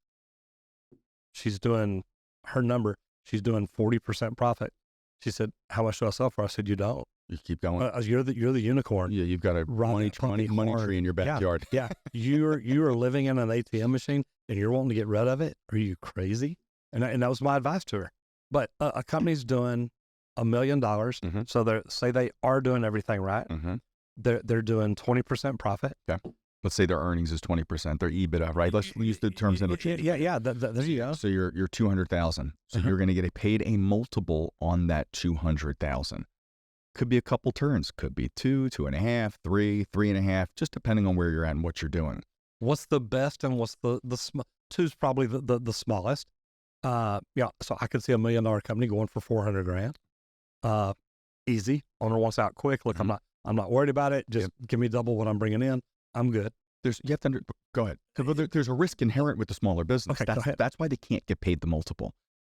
she's doing her number. She's doing 40% profit. She said, how much do I sell for? I said, you don't. You keep going. You're the unicorn. Yeah, you've got a money tree in your backyard. Yeah. You are living in an ATM machine and you're wanting to get rid of it. Are you crazy? And that was my advice to her. But a company's doing $1 million. Mm-hmm. So say they are doing everything right. Mm-hmm. They're doing 20% profit. Okay. Let's say their earnings is 20%, their EBITDA, right? Let's use the terms in it. Yeah. There you go. So you're $200,000. So you're going to get paid a multiple on that $200,000. Could be a couple turns. Could be 2, 2.5, 3, 3.5, just depending on where you're at and what you're doing. What's the best and what's the two's probably the smallest. So I could see $1 million company going for $400,000. Easy. Owner wants out quick. Look, Mm-hmm. I'm not worried about it. Just give me double what I'm bringing in. I'm good. You have to go ahead. There's a risk inherent with the smaller business. Okay, go ahead. That's why they can't get paid the multiple.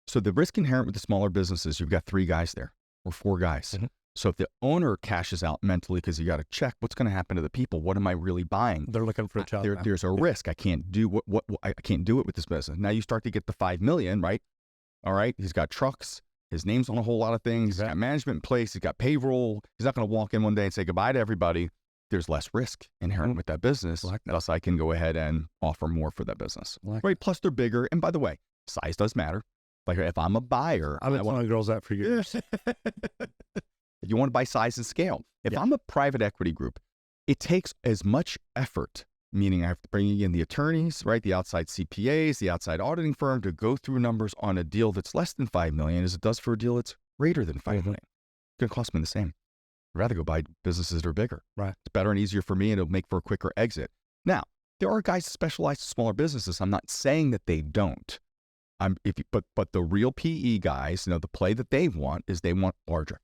So the risk inherent with the smaller businesses, you've got 3 guys there or 4 guys. Mm-hmm. So if the owner cashes out mentally because you got to check what's going to happen to the people, what am I really buying? They're looking for a job. There's a risk. I can't do I can't do it with this business. Now you start to get the $5 million, right? All right. He's got trucks. His name's on a whole lot of things. He's got management in place. He's got payroll. He's not going to walk in one day and say goodbye to everybody. There's less risk inherent with that business. Thus, I can go ahead and offer more for that business. Right. Plus, they're bigger. And by the way, size does matter. Like if I'm a buyer, I've been telling girls that for years. If you want to buy size and scale, if Yeah. I'm a private equity group, it takes as much effort, meaning I have to bring in the attorneys, right? The outside CPAs, the outside auditing firm to go through numbers on a deal that's less than $5 million as it does for a deal that's greater than $5 million. It's going to cost me the same. I'd rather go buy businesses that are bigger. Right. It's better and easier for me, and it'll make for a quicker exit. Now, there are guys that specialize in smaller businesses. I'm not saying that they don't. But the real PE guys, the play that they want is they want larger,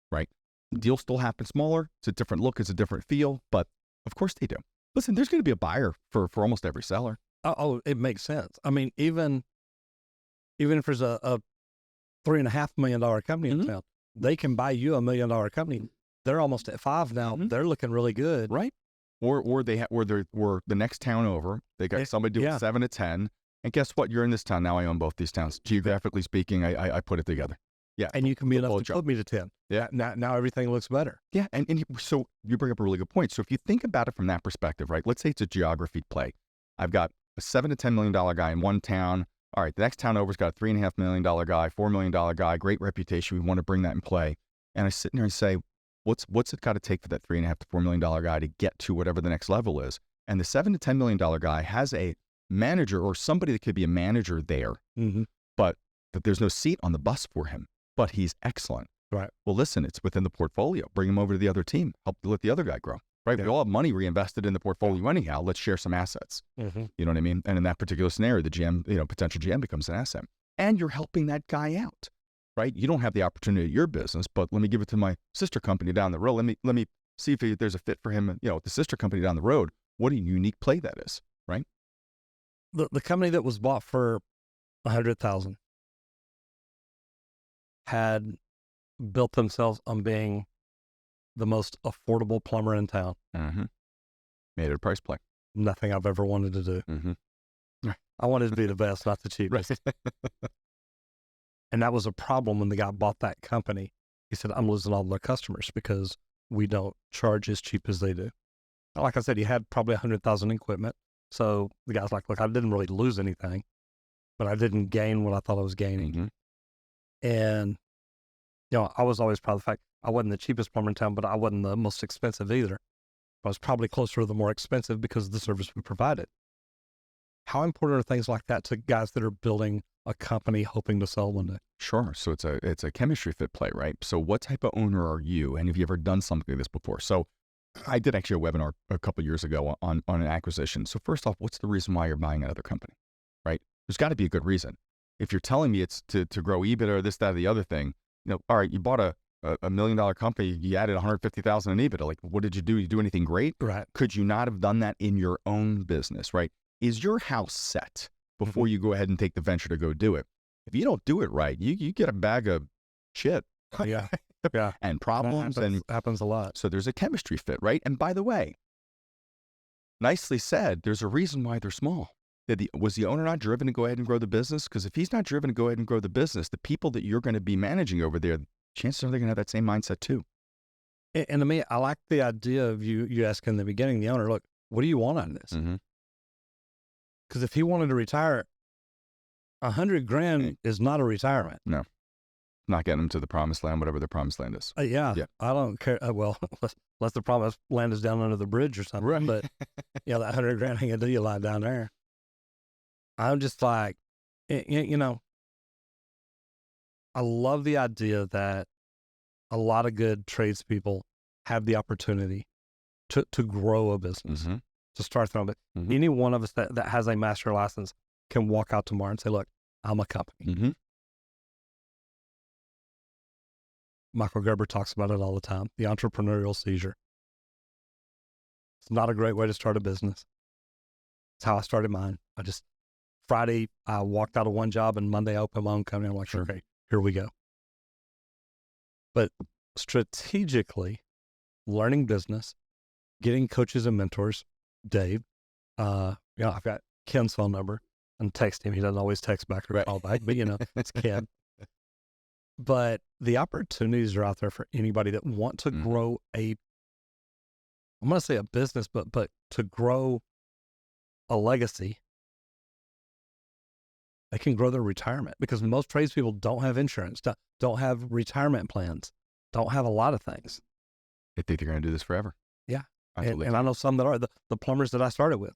right? The deal still happens smaller. It's a different look. It's a different feel. But of course they do. Listen, there's going to be a buyer for almost every seller. Oh, it makes sense. I mean, even if there's a $3.5 million company in town, they can buy you $1 million company. They're almost at 5 now. They're looking really good, right? Or they're the next town over. They got somebody doing 7 to 10. And guess what? You're in this town now. I own both these towns. Geographically speaking, I put it together. Yeah, and you can be enough to put me to 10. Yeah, now everything looks better. Yeah, so you bring up a really good point. So if you think about it from that perspective, right? Let's say it's a geography play. I've got a $7 to $10 million guy in one town. All right, the next town over's got a $3.5 million guy, $4 million guy, great reputation. We want to bring that in play. And I sit there and say, what's it got to take for that $3.5 to $4 million guy to get to whatever the next level is? And the $7 to $10 million guy has a manager or somebody that could be a manager there, but that there's no seat on the bus for him, but he's excellent. Right. Well, listen, it's within the portfolio. Bring him over to the other team. Help let the other guy grow. Right. Yeah. We all have money reinvested in the portfolio anyhow. Let's share some assets. You know what I mean? And in that particular scenario, the GM, potential GM becomes an asset, and you're helping that guy out. Right. You don't have the opportunity at your business, but let me give it to my sister company down the road. Let me see if there's a fit for him. The sister company down the road. What a unique play that is. Right. The company that was bought for $100,000 had built themselves on being the most affordable plumber in town. Made it a price play. Nothing I've ever wanted to do. I wanted to be the best, not the cheapest. And that was a problem when the guy bought that company. He said, I'm losing all their customers because we don't charge as cheap as they do. Like I said, he had probably 100,000 equipment. So the guy's like, look, I didn't really lose anything, but I didn't gain what I thought I was gaining. And, I was always proud of the fact I wasn't the cheapest plumber in town, but I wasn't the most expensive either. I was probably closer to the more expensive because of the service we provided. How important are things like that to guys that are building a company hoping to sell one day? Sure. So it's a chemistry fit play, right? So what type of owner are you? And have you ever done something like this before? So I did actually a webinar a couple of years ago on an acquisition. So first off, what's the reason why you're buying another company, right? There's got to be a good reason. If you're telling me it's to grow EBITDA or this, that, or the other thing, all right, you bought a $1 million company, you added 150,000 in EBITDA. Like, what did you do? You do anything great? Right. Could you not have done that in your own business, right? Is your house set before you go ahead and take the venture to go do it? If you don't do it right, you get a bag of shit. Yeah. And problems happens a lot. So there's a chemistry fit, right? And by the way, nicely said, there's a reason why they're small. Was the owner not driven to go ahead and grow the business? Because if he's not driven to go ahead and grow the business, the people that you're going to be managing over there, chances are they're going to have that same mindset too. And to me, I like the idea of you asking in the beginning, the owner, look, what do you want on this? Because if he wanted to retire, $100,000 is not a retirement. No. Not getting them to the promised land, whatever the promised land is. Yeah. I don't care. Well, unless the promised land is down under the bridge or something. Right. But that $100,000 ain't gonna do you a lot down there. I'm just like, I love the idea that a lot of good tradespeople have the opportunity to grow a business, to start their own business. Any one of us that has a master license can walk out tomorrow and say, look, I'm a company. Michael Gerber talks about it all the time, the entrepreneurial seizure. It's not a great way to start a business. It's how I started mine. Friday, I walked out of one job and Monday I opened my own company. I'm like, okay, here we go. But strategically, learning business, getting coaches and mentors, Dave, I've got Ken's phone number and text him. He doesn't always text back or call back, but it's Ken. But the opportunities are out there for anybody that want to grow I'm going to say a business, but to grow a legacy. They can grow their retirement because most tradespeople don't have insurance, don't have retirement plans. don't have a lot of things. They think they're going to do this forever. Yeah. Absolutely. And I know some that are. The plumbers that I started with,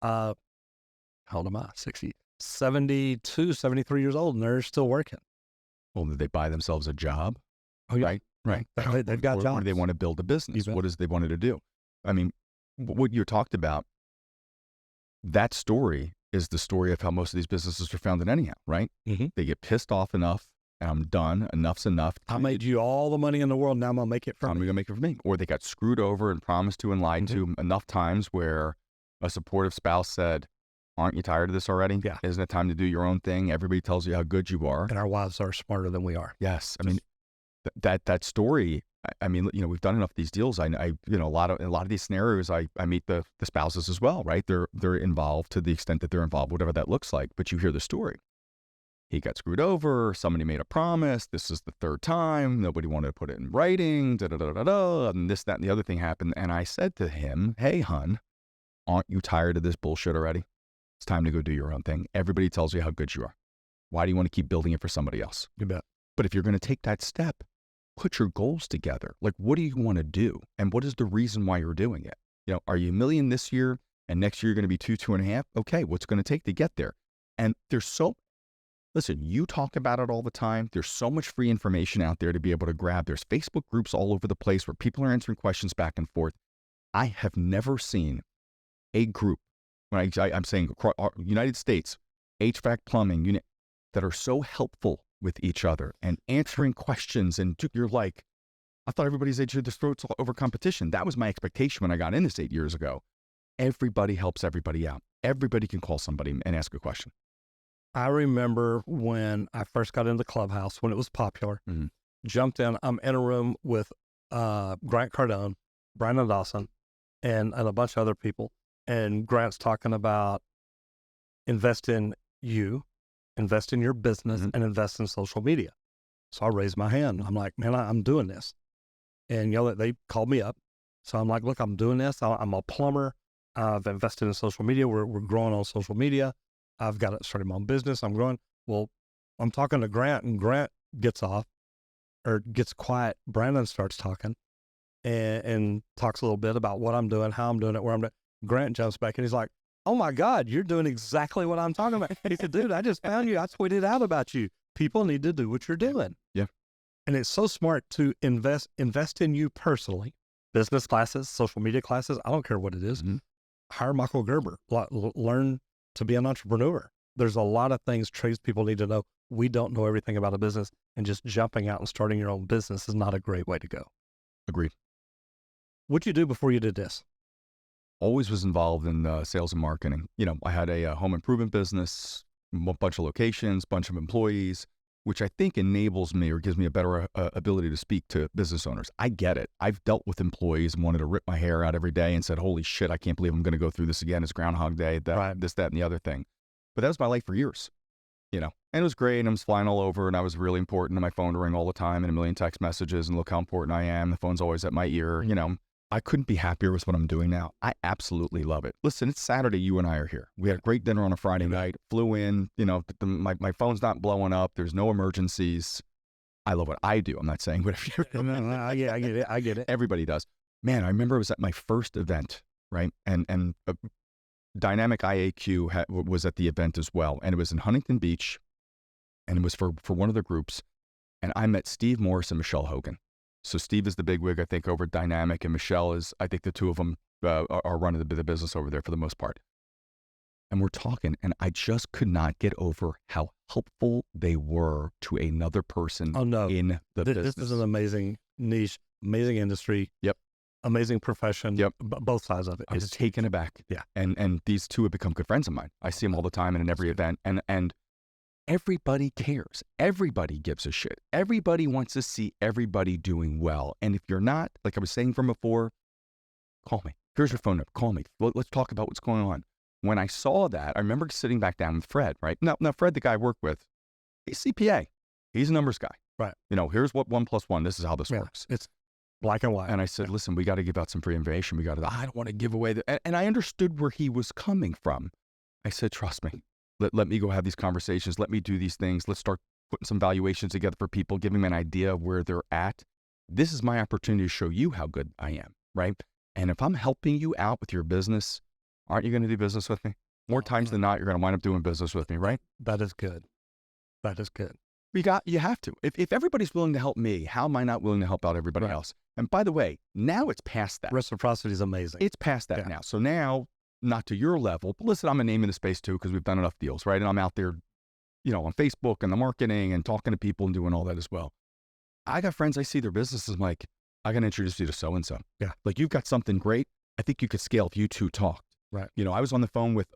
how old am I? 60, 72, 73 years old, and they're still working. Well, did they buy themselves a job? Oh, yeah. Right. Right. They've got Or jobs. do they want to build a business? bet. What is they wanted to do? I mean, what you talked about, that story is the story of how most of these businesses are founded anyhow, right? Mm-hmm. They get pissed off enough, and I'm done. Enough's enough. I made you all the money in the world. Now I'm going to make it for I'm me. going to make it for me. Or they got screwed over and promised to and lied to enough times where a supportive spouse said, aren't you tired of this already? Yeah. Isn't it time to do your own thing? Everybody tells you how good you are. And our wives are smarter than we are. Yes. I mean, that story, I mean, we've done enough of these deals. A lot of these scenarios, I meet the spouses as well, right? They're involved to the extent that they're involved, whatever that looks like. But you hear the story. He got screwed over. Somebody made a promise. This is the third time. Nobody wanted to put it in writing. And this, that, and the other thing happened. And I said to him, hey, hun, aren't you tired of this bullshit already? It's time to go do your own thing. Everybody tells you how good you are. Why do you want to keep building it for somebody else? You bet. But if you're going to take that step, put your goals together. Like, what do you want to do? And what is the reason why you're doing it? Are you $1 million this year and next year you're going to be 2.5? Okay, what's it going to take to get there? And listen, you talk about it all the time. There's so much free information out there to be able to grab. There's Facebook groups all over the place where people are answering questions back and forth. I have never seen a group, when I'm saying United States, HVAC, plumbing, that are so helpful with each other and answering questions. And you're like, I thought everybody's at their throats over competition. That was my expectation when I got in this 8 years ago. Everybody helps everybody out. Everybody can call somebody and ask a question. I remember when I first got into Clubhouse, when it was popular, jumped in. I'm in a room with Grant Cardone, Brandon Dawson, and a bunch of other people. And Grant's talking about invest in you, invest in your business, and invest in social media. So I raised my hand. I'm like, man, I'm doing this. And they called me up. So I'm like, look, I'm doing this. I'm a plumber. I've invested in social media. We're growing on social media. I've started my own business. I'm growing. Well, I'm talking to Grant, and Grant gets quiet. Brandon starts talking and talks a little bit about what I'm doing, how I'm doing it, where I'm doing. Grant jumps back and he's like, oh my God, you're doing exactly what I'm talking about. He said, dude, I just found you. I tweeted out about you. People need to do what you're doing. Yeah. And it's so smart to invest in you personally. Business classes, social media classes, I don't care what it is. Hire Michael Gerber. Learn to be an entrepreneur. There's a lot of things tradespeople need to know. We don't know everything about a business, and just jumping out and starting your own business is not a great way to go. Agreed. What'd you do before you did this? Always was involved in sales and marketing. I had a home improvement business, a bunch of locations, bunch of employees, which I think enables me or gives me a better ability to speak to business owners. I get it. I've dealt with employees and wanted to rip my hair out every day and said, holy shit, I can't believe I'm going to go through this again. It's Groundhog Day, this, that, and the other thing. But that was my life for years, and it was great. And I was flying all over, and I was really important, and my phone to ring all the time and a million text messages, and look how important I am. The phone's always at my ear, I couldn't be happier with what I'm doing now. I absolutely love it. Listen, it's Saturday. You and I are here. We had a great dinner on a Friday night, flew in, my phone's not blowing up. There's no emergencies. I love what I do. I'm not saying whatever you're doing. I get it. Everybody does. Man, I remember it was at my first event, right? And Dynamic IAQ was at the event as well. And it was in Huntington Beach. And it was for one of the groups. And I met Steve Morris and Michelle Hogan. So Steve is the bigwig, I think, over at Dynamic, and Michelle is, I think the two of them are running the business over there for the most part. And we're talking, and I just could not get over how helpful they were to another person in the business. This is an amazing niche, amazing industry. Yep. Amazing profession. Yep. Both sides of it. I was taken aback. Yeah. And these two have become good friends of mine. I see them all the time and in every event. And everybody cares. Everybody gives a shit. Everybody wants to see everybody doing well. And if you're not, like I was saying from before, call me. Here's your phone number. Call me. Let's talk about what's going on. When I saw that, I remember sitting back down with Fred, right? Now Fred, the guy I work with, he's CPA. He's a numbers guy. Right. Here's what 1 + 1, this is how this works. It's black and white. And I said, listen, we got to give out some free information. I don't want to give away and I understood where he was coming from. I said, trust me. Let me go have these conversations. Let me do these things. Let's start putting some valuations together for people, giving them an idea of where they're at. this is my opportunity to show you how good I am, right? And if I'm helping you out with your business, aren't you going to do business with me? More times than not, you're going to wind up doing business with me, right? That is good. That is good. You have to. If everybody's willing to help me, how am I not willing to help out everybody else? And by the way, now it's past that. Reciprocity is amazing. It's past that now. So now, not to your level, but listen, I'm a name in the space too, because we've done enough deals, right? And I'm out there, on Facebook and the marketing and talking to people and doing all that as well. I got friends, I see their businesses, I'm like, I got to introduce you to so-and-so. Yeah. Like, you've got something great. I think you could scale if you two talked. Right. I was on the phone with,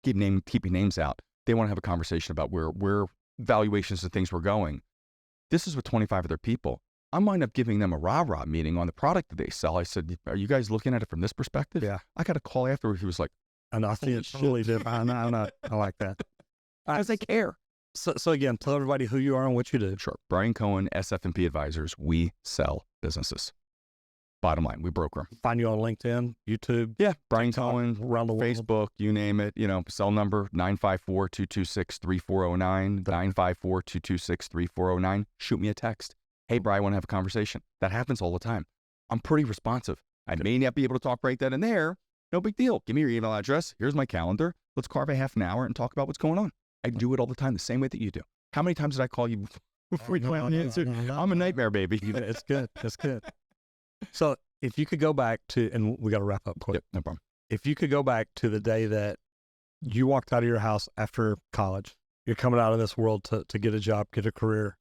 keeping names out. They want to have a conversation about where valuations and things were going. This is with 25 other people. I might up giving them a rah-rah meeting on the product that they sell. I said, are you guys looking at it from this perspective? Yeah. I got a call afterward. He was like, and I see it's really different. I like that. Because they care. So again, tell everybody who you are and what you do. Sure. Brian Cohen, SF&P Advisors. We sell businesses. Bottom line, we broker them. Find you on LinkedIn, YouTube. Yeah. Brian TikTok, Cohen, around the world. Facebook, you name it. Cell number 954-226-3409, 954-226-3409. Shoot me a text. Hey, Brian, I want to have a conversation. That happens all the time. I'm pretty responsive. I may not be able to talk right then and there. No big deal. Give me your email address. Here's my calendar. Let's carve a half an hour and talk about what's going on. I do it all the time, the same way that you do. How many times did I call you before you finally answered? I'm a nightmare, baby. It's good. It's good. So if you could go back to, and we got to wrap up quick. Yep, no problem. If you could go back to the day that you walked out of your house after college, you're coming out of this world to get a job, get a career,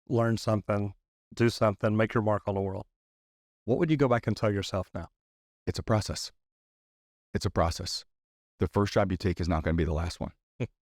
learn something, do something, make your mark on the world. What would you go back and tell yourself now? It's a process. It's a process. The first job you take is not going to be the last one,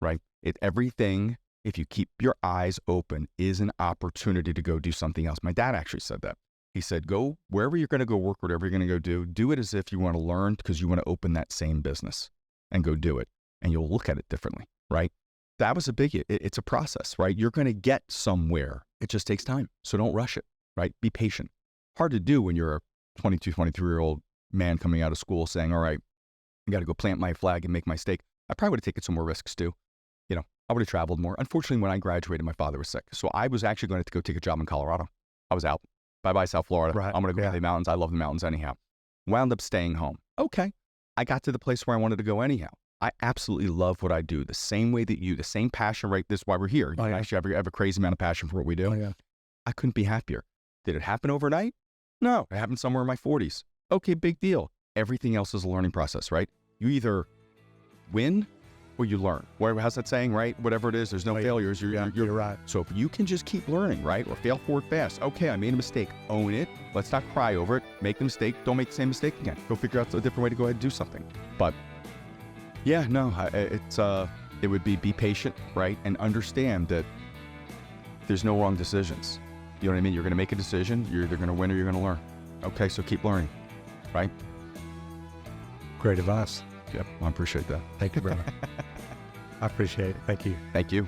right? Everything, if you keep your eyes open, is an opportunity to go do something else. My dad actually said that. He said, go wherever you're going to go work, whatever you're going to go do it as if you want to learn because you want to open that same business and go do it. And you'll look at it differently, right? That was a biggie. It's a process, right? You're going to get somewhere. It just takes time. So don't rush it, right? Be patient. Hard to do when you're a 22, 23-year-old man coming out of school saying, all right, I got to go plant my flag and make my stake. I probably would have taken some more risks too. I would have traveled more. Unfortunately, when I graduated, my father was sick. So I was actually going to go take a job in Colorado. I was out. Bye-bye, South Florida. Right. I'm going to go to the mountains. I love the mountains anyhow. Wound up staying home. Okay. I got to the place where I wanted to go anyhow. I absolutely love what I do. The same way that you, the same passion, right? This is why we're here. Oh, yeah. Actually, I have a crazy amount of passion for what we do. Oh, yeah. I couldn't be happier. Did it happen overnight? No. It happened somewhere in my 40s. Okay, big deal. Everything else is a learning process, right? You either win or you learn. How's that saying, right? Whatever it is, there's no failures. You're right. So if you can just keep learning, right? Or fail forward fast. Okay, I made a mistake. Own it. Let's not cry over it. Make the mistake. Don't make the same mistake again. Go figure out a different way to go ahead and do something. But yeah, no, it would be patient, right? And understand that there's no wrong decisions. You know what I mean? You're going to make a decision. You're either going to win or you're going to learn. Okay, so keep learning, right? Great advice. Yep, I appreciate that. Thank you, brother. I appreciate it. Thank you. Thank you.